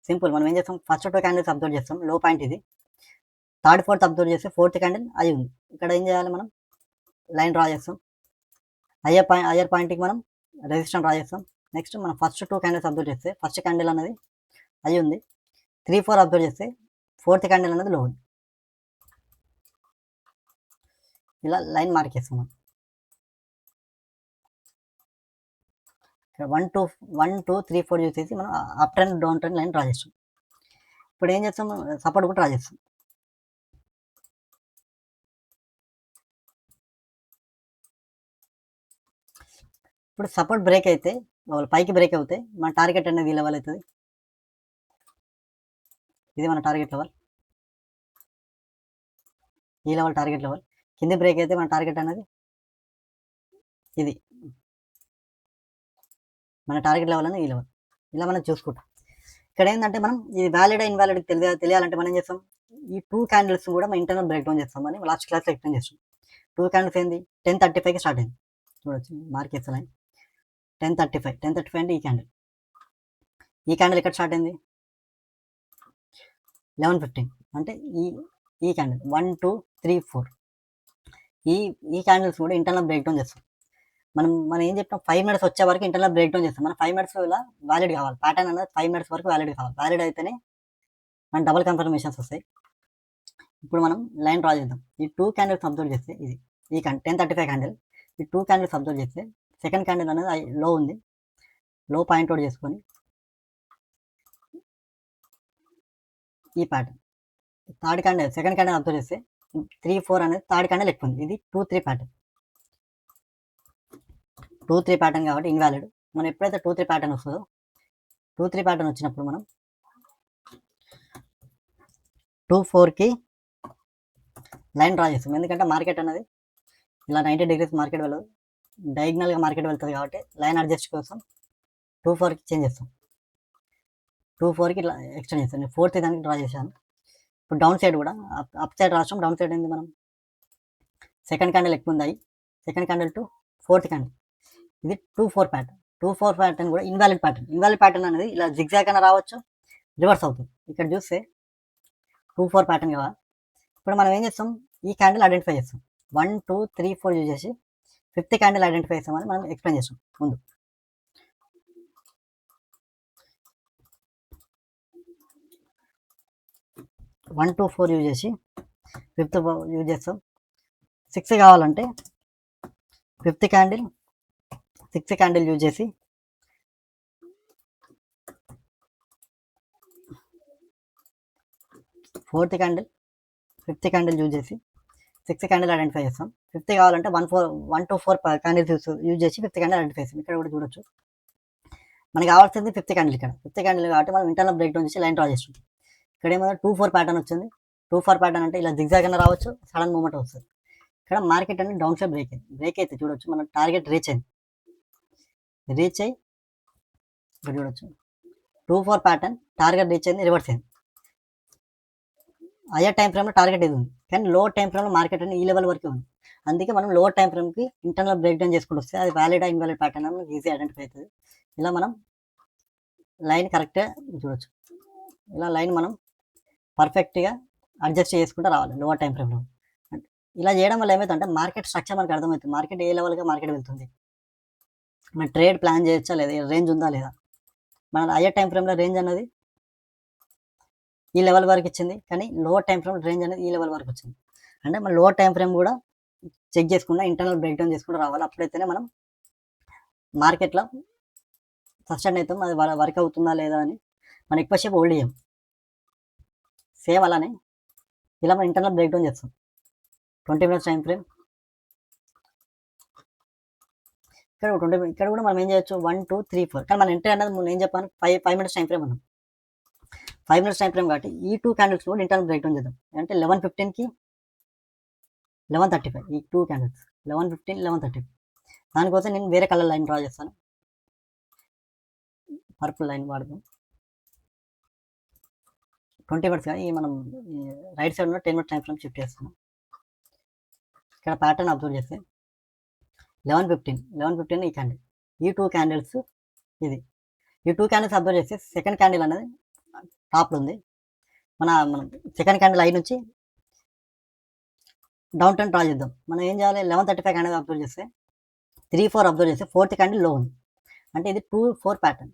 సింపుల్. మనం ఏం చేస్తాం, ఫస్ట్ 2 క్యాండిల్స్ అబ్జర్వ్ చేస్తాం. లో పాయింట్ ఇది. థర్డ్, ఫోర్త్ అబ్జర్వ్ చేస్తే 4th క్యాండిల్ అది ఉంది. ఇక్కడ ఏం చేయాలి, మనం లైన్ డ్రా చేస్తాం. హయ్యర్ పాయింట్కి మనం రెసిస్టెన్స్ డ్రా చేస్తాం. నెక్స్ట్ మనం ఫస్ట్ 2 క్యాండిల్స్ అబ్జర్వ్ చేస్తే ఫస్ట్ క్యాండిల్ అనేది అది ఉంది. 3, 4 అబ్జర్వ్ చేస్తే 4th క్యాండిల్ అనేది లో ఉంది. ఇలా లైన్ మార్క్ చేస్తాం మనం. ఇక్కడ 1, 2, 3, 4 యూజ్ చేసి మనం up trend down trend line draw చేస్తాం. ఇప్పుడు ఏం చేస్తాం, సపోర్ట్ కూడా డ్రా చేస్తాం. ఇప్పుడు సపోర్ట్ బ్రేక్ అయితే పైకి బ్రేక్ అవుతే మన టార్గెట్ అనేది ఈ లెవెల్ అవుతుంది. ఇది మన టార్గెట్ లెవెల్. ఈ లెవెల్ టార్గెట్ లెవెల్. కింద బ్రేక్ అయితే మన టార్గెట్ అనేది ఇది. మన టార్గెట్ లెవెల్ అనేది ఈ లెవెల్. ఇలా మనం చూసుకుంటాం. ఇక్కడ ఏంటంటే మనం ఇది వ్యాలిడ్ ఇన్వాలిడ్ తెలియాలంటే మనం ఏం చేస్తాం, ఈ 2 క్యాండిల్స్ కూడా మనం ఇంటర్నల్ బ్రేక్ డౌన్ చేస్తాం అని లాస్ట్ క్లాస్లో ఎక్స్ప్లెయిన్ చేస్తాం. 2 క్యాండిల్స్ ఏంది 10:35కి స్టార్ట్ అయింది. చూడొచ్చు మార్క్ చేస్తా లైన్ 10:35 అంటే ఈ క్యాండిల్ ఎక్కడ స్టార్ట్ అయింది 11:15 అంటే ఈ క్యాండిల్ 1, 2, 3, 4 ఈ క్యాండిల్స్ కూడా ఇంటర్నల్ బ్రేక్ డౌన్ చేస్తాం. మనం ఏం చెప్పినాం, 5 మినిట్స్ వచ్చే వరకు ఇంటర్నల్ బ్రేక్ డౌన్ చేస్తాం. మనం 5 మినిట్స్ ఇలా వ్యాలిడ్ కావాలి. ప్యాటర్న్ అనేది 5 మినిట్స్ వరకు వ్యాలిడ్ కావాలి. వ్యాలిడ్ అయితేనే మన డబుల్ కన్ఫర్మేషన్స్ వస్తాయి. ఇప్పుడు మనం లైన్ డ్రా చేద్దాం. ఈ 2 క్యాండిల్స్ అబ్జర్వ్ చేస్తే ఇది ఈ 10:35 క్యాండిల్. ఈ 2 క్యాండిల్స్ అబ్జర్వ్ చేస్తే సెకండ్ క్యాండిల్ అనేది లో ఉంది. లో పాయింట్ అవుట్ చేసుకొని ఈ pattern third candle second candle observe చేస్తే 3, 4 అనేది థర్డ్ క్యాండిల్ ఎక్కువ ఉంది. ఇది 2, 3 ప్యాటర్న్. 2, 3 ప్యాటర్న్ కాబట్టి ఇన్వాలిడ్. మనం ఎప్పుడైతే 2, 3 ప్యాటర్న్ వస్తుందో 2, 3 ప్యాటర్న్ వచ్చినప్పుడు మనం 2, 4కి లైన్ డ్రా చేస్తాం. ఎందుకంటే మార్కెట్ అనేది ఇలా 90 డిగ్రీస్ మార్కెట్ వెళ్ళదు, డయాగ్నల్గా మార్కెట్ వెళ్తుంది కాబట్టి లైన్ అడ్జస్ట్ కోసం 2, 4కి చేంజ్ చేస్తాం. 2, 4కి ఇట్లా ఎక్స్టెండ్ చేస్తాం. నేను 4th దానికి డ్రా చేశాను. ఇప్పుడు డౌన్ సైడ్ కూడా అప్ సైడ్ రాష్ట్రం డౌన్ సైడ్ ఏంది, మనం సెకండ్ క్యాండిల్ ఎక్కువ ఉంది. Second candle to 4th candle ఇది 2, 4 ప్యాటర్న్. 2, 4 ప్యాటర్న్ కూడా ఇన్వాలిడ్ ప్యాటర్న్. ఇన్వాలిడ్ ప్యాటర్న్ అనేది ఇలా జిగ్జాగ్ అయినా రావచ్చు, రివర్స్ అవుతుంది. ఇక్కడ చూస్తే 2, 4 ప్యాటర్న్ కదా. ఇప్పుడు మనం ఏం చేస్తాం, ఈ క్యాండిల్ ఐడెంటిఫై చేస్తాం. 1, 2, 3, 4 యూజ్ చేసి 5th క్యాండిల్ ఐడెంటిఫై చేస్తామని మనం ఎక్స్ప్లెయిన్ చేస్తాం ముందు. వన్ 2, 4 యూజ్ చేసి 5th యూజ్ చేస్తాం. 6 కావాలంటే 5th candle 6th candle use చేసి 4th candle 5th candle use చేసి 6th క్యాండిల్ ఐడెంటిఫై చేస్తాం. 5th కావాలంటే 1, 2, 4 క్యాండిల్స్ యూజ్ చేసి 5th క్యాండిల్ ఐడెంటిఫై చేస్తాం. ఇక్కడ కూడా చూడొచ్చు మనకి కావాల్సింది 5th క్యాండిల్. ఇక్కడ 5th క్యాండిల్ కాబట్టి మనం ఇంటర్నల్ బ్రేక్ డౌన్ చేసి లైన్ డ్రా చేస్తాం. ఇక్కడ ఏమో 2, 4 ప్యాటర్న్ వచ్చింది. 2, 4 ప్యాటర్న్ అంటే ఇలా జిగ్జాగ్ అయినా రావచ్చు, సడన్ మూమెంట్ వస్తుంది. ఇక్కడ మార్కెట్ అనేది డౌన్ సైడ్ బ్రేక్ అయితే చూడొచ్చు మన టార్గెట్ రీచ్ అయ్యి ఇక్కడ చూడొచ్చు 2, 4 ప్యాటర్న్ టార్గెట్ రీచ్ అయింది, రివర్స్ అయింది. హయ్యర్ టైం ఫ్రేమ్లో టార్గెట్ ఇది ఉంది, కానీ లోవర్ టైం ఫ్రేమ్లో మార్కెట్ అనేది ఈ లెవెల్ వరకే ఉంది. అందుకే మనం లోవర్ టైం ఫ్రేమ్కి ఇంటర్నల్ బ్రేక్ డౌన్ చేసుకుంటూ వస్తే అది వ్యాలిడ్ ఇన్వాలిడ్ ప్యాటర్న్ అని మనకి ఈజీ ఐడెంటిఫై అవుతుంది. ఇలా మనం లైన్ కరెక్ట్గా చూడొచ్చు. ఇలా లైన్ మనం పర్ఫెక్ట్గా అడ్జస్ట్ చేసుకుంటూ రావాలి లోవర్ టైం ఫ్రేమ్లో. ఇలా చేయడం వల్ల ఏమవుతుందంటే మార్కెట్ స్ట్రక్చర్ మనకు అర్థమవుతుంది. మార్కెట్ ఏ లెవెల్గా మార్కెట్ వెళ్తుంది, మన ట్రేడ్ ప్లాన్ చేయొచ్చా లేదా, రేంజ్ ఉందా లేదా. మన హయ్యర్ టైం ఫ్రేమ్లో రేంజ్ అనేది ఈ లెవెల్ వరకు ఇచ్చింది, కానీ లోవర్ టైం ఫ్రేమ్ రేంజ్ అనేది ఈ లెవెల్ వరకు వచ్చింది. అంటే మన లోవర్ టైం ఫ్రేమ్ కూడా చెక్ చేసుకుంటా ఇంటర్నల్ బ్రేక్ డౌన్ చేసుకుంటూ రావాలి. అప్పుడైతేనే మనం మార్కెట్లో సస్టైన్ అవుతాం. అది వర్క్ అవుతుందా లేదా అని మనం ఎక్కువసేపు హోల్డ్ చేయం. సేమ్ అలానే ఇలా మనం ఇంటర్నల్ బ్రేక్ డౌన్ చేస్తాం. 20 మినిట్స్ టైం ఫ్రేమ్. ఇక్కడ కూడా మనం ఏం చేయొచ్చు 1, 2, 3, 4. కానీ మన ఎంట్రీ అనేది నేను ఏం చెప్పాను 5 మినిట్స్ టైం ఫ్రేమ్ అన్నాం. 5 మినిట్స్ టైం ఫ్రేమ్ కాబట్టి ఈ 2 క్యాండిల్స్ కూడా ఇంటర్నల్ బ్రేక్ డౌన్ చేద్దాం. అంటే 11:15కి 11:35 ఈ 2 క్యాండిల్స్ 11:15 11:35. దానికోసం నేను వేరే కలర్ లైన్ డ్రా చేస్తాను. పర్పుల్ లైన్ వాడదాం. 20 మినిట్స్ కానీ మనం రైట్ సైడ్ ఉన్న 10 మినిట్స్ టైం ఫ్రేమ్ షిఫ్ట్ చేస్తున్నాం. ఇక్కడ ప్యాటర్న్ అబ్జర్వ్ చేస్తే 11:15 ఈ క్యాండిల్, ఈ 2 క్యాండిల్స్ ఇది, ఈ 2 క్యాండిల్స్ అబ్జర్వ్ చేస్తే సెకండ్ క్యాండిల్ అనేది టాప్లో ఉంది. మనం సెకండ్ క్యాండిల్ ఐ నుంచి డౌన్ ట్రెండ్ డ్రా చేద్దాం. మనం ఏం చేయాలి, 11:35 క్యాండిల్ అబ్జర్వ్ చేస్తే 3-4 అబ్జర్వ్ చేస్తే ఫోర్త్ క్యాండిల్ లో ఉంది. అంటే ఇది 2-4 ప్యాటర్న్.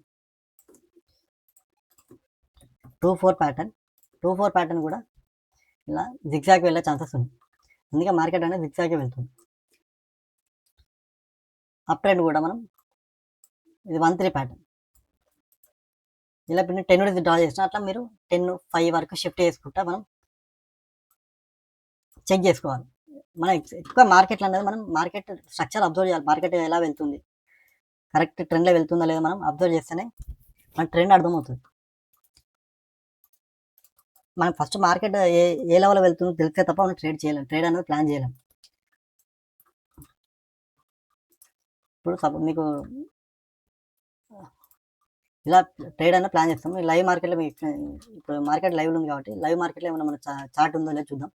2-4 ప్యాటర్న్ కూడా ఇలా జిగ్జాగ్ వెళ్ళే ఛాన్సెస్ ఉంది. అందుకే మార్కెట్ అనేది జిగ్జాగే వెళ్తుంది. అప్ ట్రెండ్ కూడా మనం ఇది 1-3 ప్యాటర్న్. ఇలా 10 మినిట్స్ డ్రా చేసిన అట్లా మీరు 10-5 వరకు షిఫ్ట్ చేసుకుంటా మనం చెక్ చేసుకోవాలి. మనం ఎక్కువ మార్కెట్లో అనేది మనం మార్కెట్ స్ట్రక్చర్ అబ్జర్వ్ చేయాలి. మార్కెట్ ఎలా వెళ్తుంది, కరెక్ట్ ట్రెండ్లో వెళ్తుందా లేదా మనం అబ్జర్వ్ చేస్తేనే మన ట్రెండ్ అర్థమవుతుంది. మనం ఫస్ట్ మార్కెట్ ఏ లెవెల్లో వెళ్తుందో తెలిస్తే తప్ప మనం ట్రేడ్ చేయలేం, ట్రేడ్ అనేది ప్లాన్ చేయలేం. ఇప్పుడు సపోజ్ మీకు ఇలా ట్రేడ్ అనేది ప్లాన్ చేస్తాం. లైవ్ మార్కెట్లో మీకు ఇప్పుడు మార్కెట్ లైవ్లో ఉంది కాబట్టి లైవ్ మార్కెట్లో ఏమైనా మన చార్ట్ ఉందో లేదో చూద్దాం.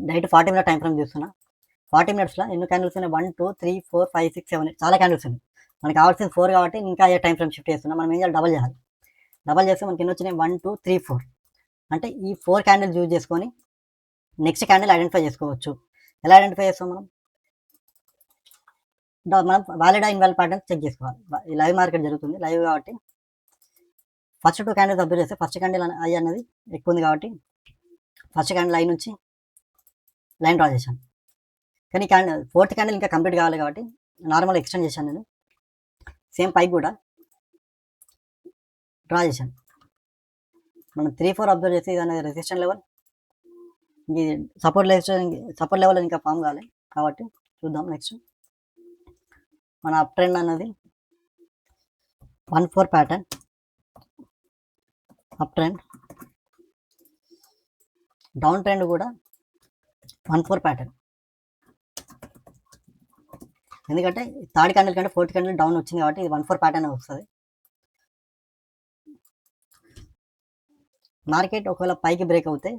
డైరెక్ట్ 40 మినిట్ టైం ఫ్రేమ్ చూస్తున్నా. 40 మినిట్స్లో ఎన్ని క్యాండిల్స్ ఉన్నాయి, 1 2 3 4 5 6 7 చాలా క్యాండిల్స్ ఉన్నాయి. మనకి కావాల్సింది 4 కాబట్టి ఇంకా ఏ టైం ఫ్రేమ్ షిఫ్ట్ చేస్తున్నా. మనం ఏం చేయాలి, డబల్ చేయాలి. డబల్ చేస్తే మనకి ఎన్ని వచ్చినాయి, 1 2 3 4. అంటే ఈ 4 క్యాండిల్స్ యూజ్ చేసుకొని నెక్స్ట్ క్యాండిల్ ఐడెంటిఫై చేసుకోవచ్చు. ఎలా ఐడెంటిఫై చేస్తాం మనం వ్యాలిడ్ ఇన్వాలిడ్ ప్యాటర్న్ చెక్ చేసుకోవాలి. లైవ్ మార్కెట్ జరుగుతుంది, లైవ్ కాబట్టి ఫస్ట్ 2 క్యాండిల్స్ అబ్జర్వ్ చేస్తే ఫస్ట్ క్యాండిల్ ఐ అనేది ఎక్కువ ఉంది కాబట్టి ఫస్ట్ క్యాండిల్ ఐ నుంచి లైన్ డ్రా చేశాను. కానీ ఫోర్త్ క్యాండిల్ ఇంకా కంప్లీట్ కావాలి కాబట్టి నార్మల్ ఎక్స్టెండ్ చేశాను. నేను సేమ్ పైకి కూడా డ్రా చేశాను. మనం 3-4 అబ్జర్వ్ చేస్తే ఇది అనేది రెసిస్టెంట్ లెవెల్, ఇది సపోర్ట్ లెవెల్ ఇంకా ఫామ్ కావాలి కాబట్టి చూద్దాం. నెక్స్ట్ మన అప్ ట్రెండ్ అన్నది 1-4 pattern, up trend, down trend కూడా 1-4 ప్యాటర్న్. ఎందుకంటే థర్డ్ క్యాండిల్ కంటే ఫోర్త్ క్యాండిల్ డౌన్ వచ్చింది కాబట్టి ఇది 1-4 ప్యాటర్న్ వస్తుంది. మార్కెట్ ఒకవేళ పైకి బ్రేక్ అవుతే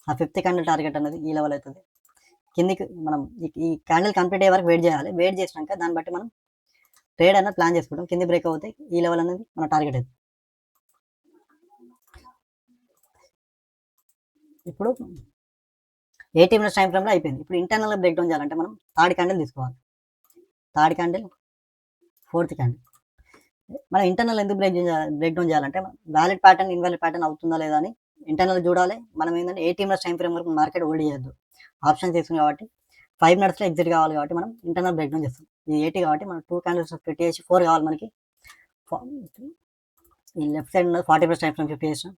ఆ 5th క్యాండిల్ టార్గెట్ అనేది ఈ లెవెల్ అవుతుంది. కిందికి మనం ఈ క్యాండిల్ కంప్లీట్ అయ్యే వరకు వెయిట్ చేయాలి. వెయిట్ చేసినాక దాన్ని బట్టి మనం ట్రేడ్ అనేది ప్లాన్ చేసుకుంటాం. కింది బ్రేక్ అవుతే ఈ లెవెల్ అనేది మన టార్గెట్ అవుతుంది. ఇప్పుడు 80 మినిట్స్ టైం ఫ్రేమ్లో అయిపోయింది. ఇప్పుడు ఇంటర్నల్గా బ్రేక్ డౌన్ చేయాలంటే మనం థర్డ్ క్యాండిల్ తీసుకోవాలి. Third candle, fourth candle. మనం ఇంటర్నల్ ఎందుకు బ్రేక్ డౌన్ చేయాలంటే వ్యాలిడ్ ప్యాటర్న్ ఇన్వాలిడ్ ప్యాటర్న్ అవుతుందా లేదా అని ఇంటర్నల్ చూడాలి. మనం ఏంటంటే 80 మినిట్స్ టైం ఫ్రేమ్ వరకు మార్కెట్ హోల్డ్ చేయొద్దు. ఆప్షన్ తీసుకుని కాబట్టి 5 మినిట్స్లో ఎగ్జిట్ కావాలి కాబట్టి మనం ఇంటర్నల్ బ్రేక్ డౌన్ చేస్తాం. ఇది 80 కాబట్టి మనం 2 క్యాండిల్స్ ఫిఫ్టీ చేసి 4 కావాలి మనకి. ఈ లెఫ్ట్ సైడ్ ఉన్నది 40 మినిట్స్ టైం ఫ్రేమ్ ఫిఫ్టీ చేసాం.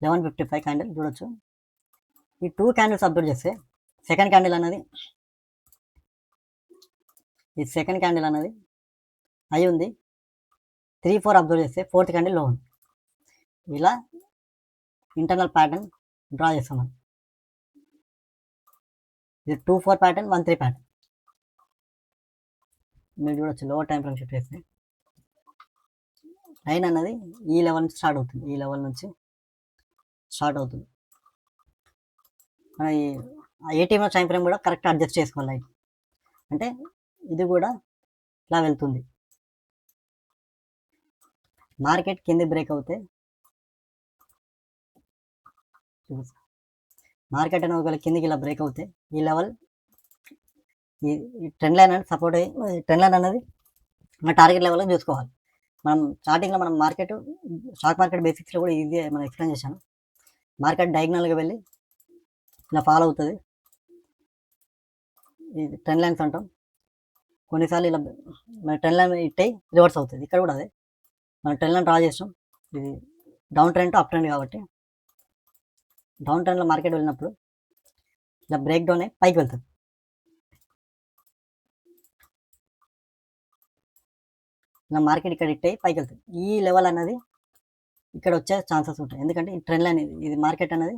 $11.55 క్యాండిల్ చూడొచ్చు. ఈ 2 క్యాండిల్స్ అబ్జర్వ్ చేస్తే సెకండ్ క్యాండిల్ అనేది హై ఉంది. 3-4 అబ్జర్వ్ చేస్తే ఫోర్త్ క్యాండిల్ లో ఉంది. ఇలా ఇంటర్నల్ ప్యాటర్న్ డ్రా చేస్తాం మనం. ఇది 2-4 ప్యాటర్న్, 1-3 ప్యాటర్న్. మీరు చూడొచ్చు లోవర్ టైం ఫ్రేమ్ షిఫ్ట్ చేస్తే లైన్ అన్నది ఈ లెవెల్ నుంచి స్టార్ట్ అవుతుంది. ఈ లెవెల్ నుంచి స్టార్ట్ అవుతుంది. మన ఈ 80 మినిట్స్ టైం ఫ్రేమ్ కూడా కరెక్ట్ అడ్జస్ట్ చేసుకోవాలి లైన్. అంటే ఇది కూడా ఇలా వెళ్తుంది. మార్కెట్ కింద బ్రేక్ అవుతే మార్కెట్ అనేది ఒకవేళ కిందికి ఇలా బ్రేక్ అవుతే ఈ లెవెల్ ఈ ట్రెండ్ లైన్ అనేది సపోర్ట్ అయ్యి ట్రెండ్ లైన్ అనేది మన టార్గెట్ లెవెల్లో చూసుకోవాలి. మనం స్టార్టింగ్లో మనం స్టాక్ మార్కెట్ బేసిక్స్లో కూడా ఈజీ మనం ఎక్స్ప్లెయిన్ చేశాను. మార్కెట్ డయాగ్నల్గా వెళ్ళి ఇలా ఫాలో అవుతుంది. ఇది ట్రెండ్ లైన్స్ అంటాం. కొన్నిసార్లు ఇలా మన ట్రెండ్ లైన్ ఇట్ అయ్యి రివర్స్ అవుతుంది. ఇక్కడ కూడా అదే మనం ట్రెండ్ లైన్ డ్రా చేసాం. ఇది down trend to up trend కాబట్టి డౌన్ ట్రెండ్లో మార్కెట్ వెళ్ళినప్పుడు ఇలా బ్రేక్ డౌన్ అయ్యి పైకి వెళ్తుంది. ఇలా మార్కెట్ ఇక్కడ హిట్ అయ్యి పైకి వెళ్తుంది. ఈ లెవెల్ అన్నది ఇక్కడ వచ్చే ఛాన్సెస్ ఉంటాయి. ఎందుకంటే ఈ ట్రెండ్ లైన్ ఇది మార్కెట్ అనేది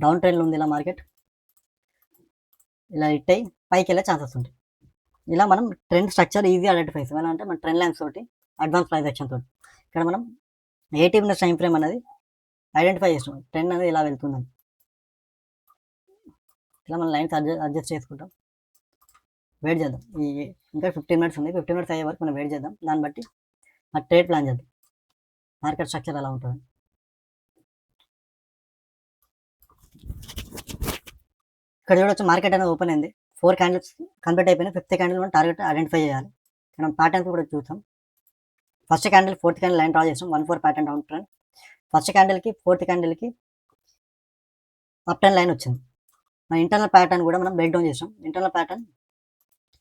డౌన్ ట్రెండ్లో ఉంది. ఇలా మార్కెట్ ఇలా హిట్ అయ్యి పైకి వెళ్ళే ఛాన్సెస్ ఉంటాయి. ఇలా మనం ట్రెండ్ స్ట్రక్చర్ ఈజీ ఐడెంటిఫై చేస్తాం. ఎలా అంటే మన ట్రెండ్ లైన్స్ తోటి అడ్వాన్స్ ప్రైస్ యాక్షన్ తోటి ఇక్కడ మనం 80 మినిట్స్ టైం ఫ్రేమ్ అనేది ఐడెంటిఫై చేస్తాం. ట్రెండ్ అనేది ఇలా వెళ్తుందని ఇలా మనం లైన్స్ అడ్జస్ట్ చేసుకుంటాం. వెయిట్ చేద్దాం. ఈ ఇంకా 15 మినిట్స్ ఉంది. 15 మినిట్స్ అయ్యే వరకు మనం వెయిట్ చేద్దాం. దాన్ని బట్టి ఆ ట్రేడ్ ప్లాన్ చేద్దాం. మార్కెట్ స్ట్రక్చర్ ఎలా ఉంటుంది. ఇక్కడ చూడొచ్చు మార్కెట్ అనేది ఓపెన్ అయింది. 4 క్యాండిల్స్ కంప్లీట్ అయిపోయినాయి. 5th క్యాండిల్ మనం టార్గెట్ ఐడెంటిఫై చేయాలి. మనం ప్యాటర్న్స్ కూడా చూద్దాం. First candle 4th candle line draw చేసాం. 1-4 ప్యాటర్న్ డౌన్ ట్రెండ్. ఫస్ట్ క్యాండిల్కి 4th క్యాండిల్కి అప్ ట్రెండ్ లైన్ వచ్చింది. మన ఇంటర్నల్ ప్యాటర్న్ కూడా మనం బ్రేక్ డౌన్ చేసాం. ఇంటర్నల్ ప్యాటర్న్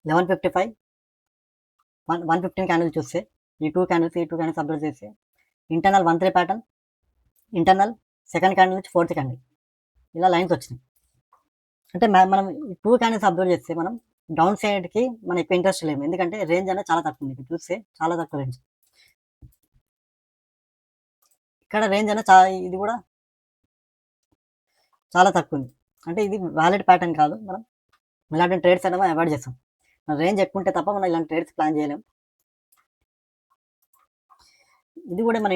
11:55 115 క్యాండిల్ చూస్తే ఈ టూ క్యాండిల్స్ అబ్జర్వ్ చేస్తే internal 1-3 pattern, internal second candle నుంచి 4th క్యాండిల్ ఇలా లైన్స్ వచ్చినాయి. అంటే మనం ఈ 2 క్యాండిల్స్ అబ్జర్వ్ చేస్తే మనం డౌన్ సైడ్కి మనం ఎక్కువ ఇంట్రెస్ట్ లేము. ఎందుకంటే రేంజ్ అనేది చాలా తక్కువ ఉంది. చూస్తే చాలా తక్కువ రేంజ్. ఇక్కడ రేంజ్ అనేది ఇది కూడా చాలా తక్కువ ఉంది. అంటే ఇది వ్యాలిడ్ ప్యాటర్న్ కాదు. మనం ఇలాంటి ట్రేడ్స్ అనేది అవాయిడ్ చేస్తాం. మన రేంజ్ ఎక్కువ ఉంటే తప్ప మనం ఇలాంటి ట్రేడ్స్ ప్లాన్ చేయలేం. ఇది కూడా మన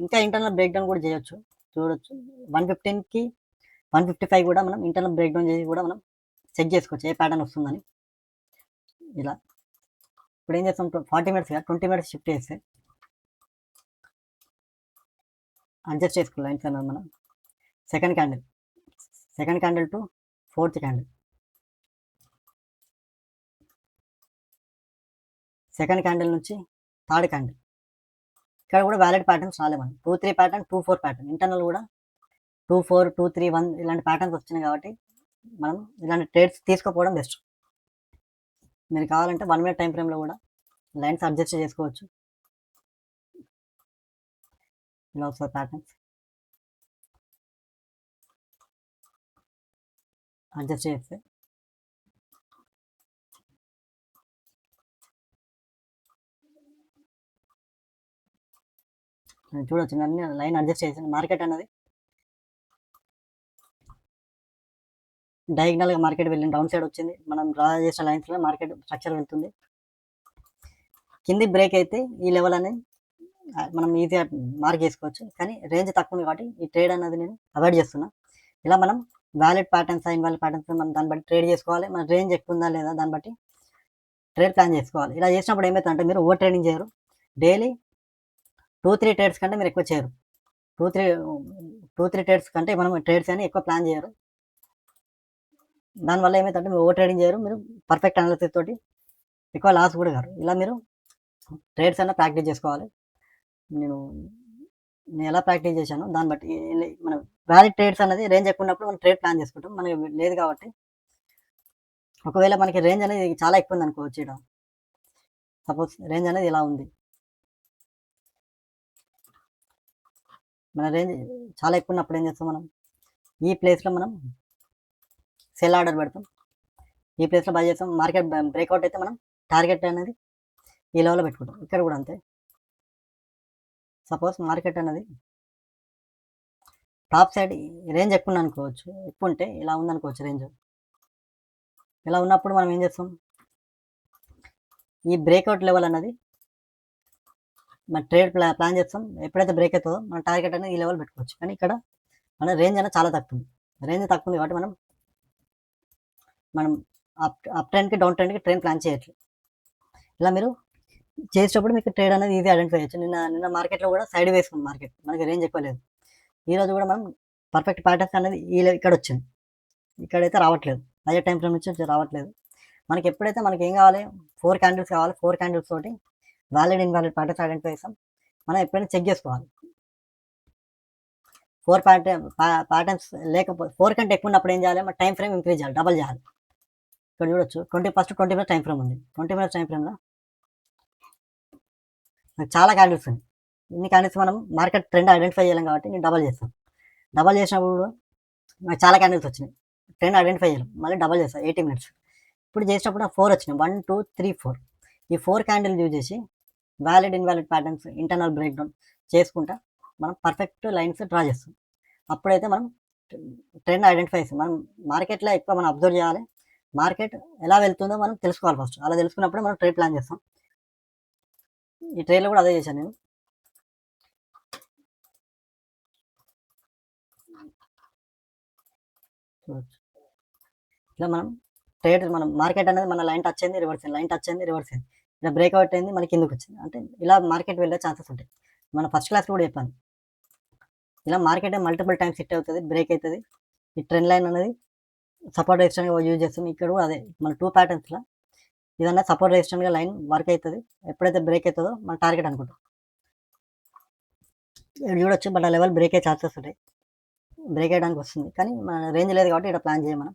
ఇంకా ఇంటర్నల్ బ్రేక్ డౌన్ కూడా చేయొచ్చు. చూడొచ్చు 115కి 155 కూడా మనం ఇంటర్నల్ బ్రేక్ డౌన్ చేసి కూడా మనం చెక్ చేసుకోవచ్చు ఏ ప్యాటర్న్ వస్తుందని. ఇలా ఇప్పుడు ఏం చేస్తాం, 40 మినిట్స్ 20 మినిట్స్ షిఫ్ట్ చేస్తే అడ్జస్ట్ చేసుకోవాలి లైన్స్ అన్నది. మనం second candle to 4th candle, second candle నుంచి 3rd క్యాండిల్. ఇక్కడ కూడా వ్యాలిడ్ ప్యాటర్న్స్ రాలే. మనం 2-3 ప్యాటర్న్, 2-4 ప్యాటర్న్, ఇంటర్నల్ కూడా 2-4, 2-3-1 ఇలాంటి ప్యాటర్న్స్ వచ్చినాయి. కాబట్టి మనం ఇలాంటి ట్రేడ్స్ తీసుకోపోవడం బెస్ట్. మీరు కావాలంటే 1 మినిట్ టైం ఫ్రేమ్లో కూడా లైన్స్ అడ్జస్ట్ చేసుకోవచ్చు. ఇలా వస్తుంది ప్యాటర్న్స్ అడ్జస్ట్ చేస్తే చూడొచ్చు. అన్ని లైన్ అడ్జస్ట్ చేసి మార్కెట్ అనేది డయాగ్నల్గా మార్కెట్ వెళ్ళింది, డౌన్ సైడ్ వచ్చింది. మనం డ్రా చేసిన లైన్స్లో మార్కెట్ స్ట్రక్చర్ వెళ్తుంది. కింది బ్రేక్ అయితే ఈ లెవెల్ అనేది మనం ఈజీగా మార్క్ చేసుకోవచ్చు. కానీ రేంజ్ తక్కువ ఉంది కాబట్టి ఈ ట్రేడ్ అనేది నేను అవాయిడ్ చేస్తున్నా. ఇలా మనం వ్యాలిడ్ ప్యాటర్న్స్, ఇన్వాలిడ్ ప్యాటర్న్స్ మనం దాన్ని బట్టి ట్రేడ్ చేసుకోవాలి. మన రేంజ్ ఎక్కువ ఉందా లేదా దాన్ని బట్టి ట్రేడ్ ప్లాన్ చేసుకోవాలి. ఇలా చేసినప్పుడు ఏమవుతుందంటే మీరు ఓవర్ ట్రేడింగ్ చేయరు. డైలీ 2-3 ట్రేడ్స్ కంటే మీరు ఎక్కువ చేయరు. 2-3 ట్రేడ్స్ కంటే మనం ట్రేడ్స్ అని ఎక్కువ ప్లాన్ చేయరు. దానివల్ల ఏమవుతుందంటే మీరు ఓవర్ ట్రేడింగ్ చేయరు. మీరు పర్ఫెక్ట్ అనాలిసిస్ తోటి ఎక్కువ లాస్ కూడా కారు. ఇలా మీరు ట్రేడ్స్ అన్న ప్రాక్టీస్ చేసుకోవాలి. నేను ఎలా ప్రాక్టీస్ చేశాను దాన్ని బట్టి మనం వ్యాలిడ్ ట్రేడ్స్ అనేది రేంజ్ ఎక్కువ ఉన్నప్పుడు మనం ట్రేడ్ ప్లాన్ చేసుకుంటాం. మనకి లేదు కాబట్టి ఒకవేళ మనకి రేంజ్ అనేది చాలా ఎక్కువ ఉంది అనుకోవచ్చు. ఇక్కడ సపోజ్ రేంజ్ అనేది ఇలా ఉంది, మన రేంజ్ చాలా ఎక్కువ ఉన్నప్పుడు ఏం చేస్తాం, మనం ఈ ప్లేస్లో మనం సెల్ ఆర్డర్ పెడతాం. ఈ ప్లేస్లో బై చేస్తాం. మార్కెట్ బ్రేక్అవుట్ అయితే మనం టార్గెట్ అనేది ఈ లెవెల్లో పెట్టుకుంటాం. ఇక్కడ కూడా అంతే. సపోజ్ మార్కెట్ అనేది టాప్ సైడ్ రేంజ్ ఎక్కువ ఉంది అనుకోవచ్చు. ఎక్కువ ఉంటే ఇలా ఉందనుకోవచ్చు రేంజ్. ఇలా ఉన్నప్పుడు మనం ఏం చేస్తాం, ఈ బ్రేక్అవుట్ లెవెల్ అనేది మన ట్రేడ్ ప్లాన్ చేస్తాం. ఎప్పుడైతే బ్రేక్ అవుతుందో మన టార్గెట్ అనేది ఈ లెవెల్ పెట్టుకోవచ్చు. కానీ ఇక్కడ మన రేంజ్ అనేది చాలా తక్కువ ఉంది. రేంజ్ తక్కువ ఉంది కాబట్టి మనం అప్ ట్రెండ్కి డౌన్ ట్రెండ్కి ట్రెండ్ ప్లాన్ చేయట్లేదు. ఇలా మీరు చేసేటప్పుడు మీకు ట్రేడ్ అనేది ఈజీ ఐడెంటిఫై చేయొచ్చు. నిన్న మార్కెట్లో కూడా సైడ్ వేసుకుంది మార్కెట్, మనకి రేంజ్ ఎక్కువ లేదు. ఈరోజు కూడా మనం పర్ఫెక్ట్ ప్యాటర్న్స్ అనేది ఇక్కడ వచ్చింది. ఇక్కడైతే రావట్లేదు, హైయర్ టైం ఫ్రేమ్ నుంచి రావట్లేదు. మనకి ఎప్పుడైతే మనకి ఏం కావాలి, 4 క్యాండిల్స్ కావాలి. 4 క్యాండిల్స్ తోటి వ్యాలిడ్ ఇన్వాలిడ్ ప్యాటర్న్స్ ఐడెంటిఫై చేస్తాం. మనం ఎప్పుడైనా చెక్ చేసుకోవాలి. 4 ప్యాటర్న్స్ లేకపోతే 4 కంటే ఎక్కువ ఉన్నప్పుడు ఏం చేయాలి, మన టైం ఫ్రేమ్ ఇంక్రీజ్ చేయాలి, డబల్ చేయాలి. ఇక్కడ చూడొచ్చు 20 మినిట్స్ టైం ఫ్రేమ్ ఉంది. 20 మినిట్స్ టైం ఫ్రేమ్లో చాలా క్యాండిల్స్ ఉన్నాయి. ఇన్ని క్యాండిల్స్ మనం మార్కెట్ ట్రెండ్ ఐడెంటిఫై చేయాలి కాబట్టి నేను డబల్ చేస్తాను. డబల్ చేసినప్పుడు నాకు చాలా క్యాండిల్స్ వచ్చినాయి. ట్రెండ్ ఐడెంటిఫై చేయాలి, మళ్ళీ డబల్ చేస్తాను 80 మినిట్స్. ఇప్పుడు చేసినప్పుడు నాకు 4 వచ్చినాయి, 1, 2, 3, 4. ఈ 4 క్యాండిల్ యూజ్ చేసి valid invalid patterns internal break down చేసుకుంటా మనం పర్ఫెక్ట్ లైన్స్ డ్రా చేస్తాం. అప్పుడైతే మనం ట్రెండ్ ఐడెంటిఫై చేస్తాం. మనం మార్కెట్లో ఎక్కువ మనం అబ్జర్వ్ చేయాలి, మార్కెట్ ఎలా వెళ్తుందో మనం తెలుసుకోవాలి ఫస్ట్. అలా తెలుసుకున్నప్పుడు మనం ట్రేడ్ ప్లాన్ చేస్తాం. ఈ ట్రేడ్లో కూడా అదే చేశాను నేను. చూడొచ్చు ఇట్లా మనం మార్కెట్ అనేది మన లైన్ టచ్ అయింది, రివర్స్ అయింది, లైన్ టచ్ అయింది, రివర్స్ అయింది, ఇలా బ్రేక్అవుట్ అయింది, మనకి కిందకు వచ్చింది. అంటే ఇలా మార్కెట్ వెళ్ళే ఛాన్సెస్ ఉంటాయి. మన ఫస్ట్ క్లాస్లో కూడా చెప్పాను. ఇలా మార్కెట్ మల్టిపుల్ టైమ్స్ హిట్ అవుతుంది, బ్రేక్ అవుతుంది. ఈ ట్రెండ్ లైన్ అనేది సపోర్ట్ రెసిస్టెంట్గా యూజ్ చేస్తాం. ఇక్కడ కూడా అదే మన 2 ప్యాటర్న్స్లో ఇదన్నా సపోర్ట్ రెసిస్టెంట్గా లైన్ వర్క్ అవుతుంది. ఎప్పుడైతే బ్రేక్ అవుతుందో మన టార్గెట్ అనుకుంటాం. ఇక్కడ చూడొచ్చు, బట్ ఆ లెవెల్ బ్రేక్ అయ్యే ఛాన్సెస్ ఉంటాయి. బ్రేక్ అయ్యడానికి వస్తుంది, కానీ మన రేంజ్ లేదు కాబట్టి ఇక్కడ ప్లాన్ చేయం మనం.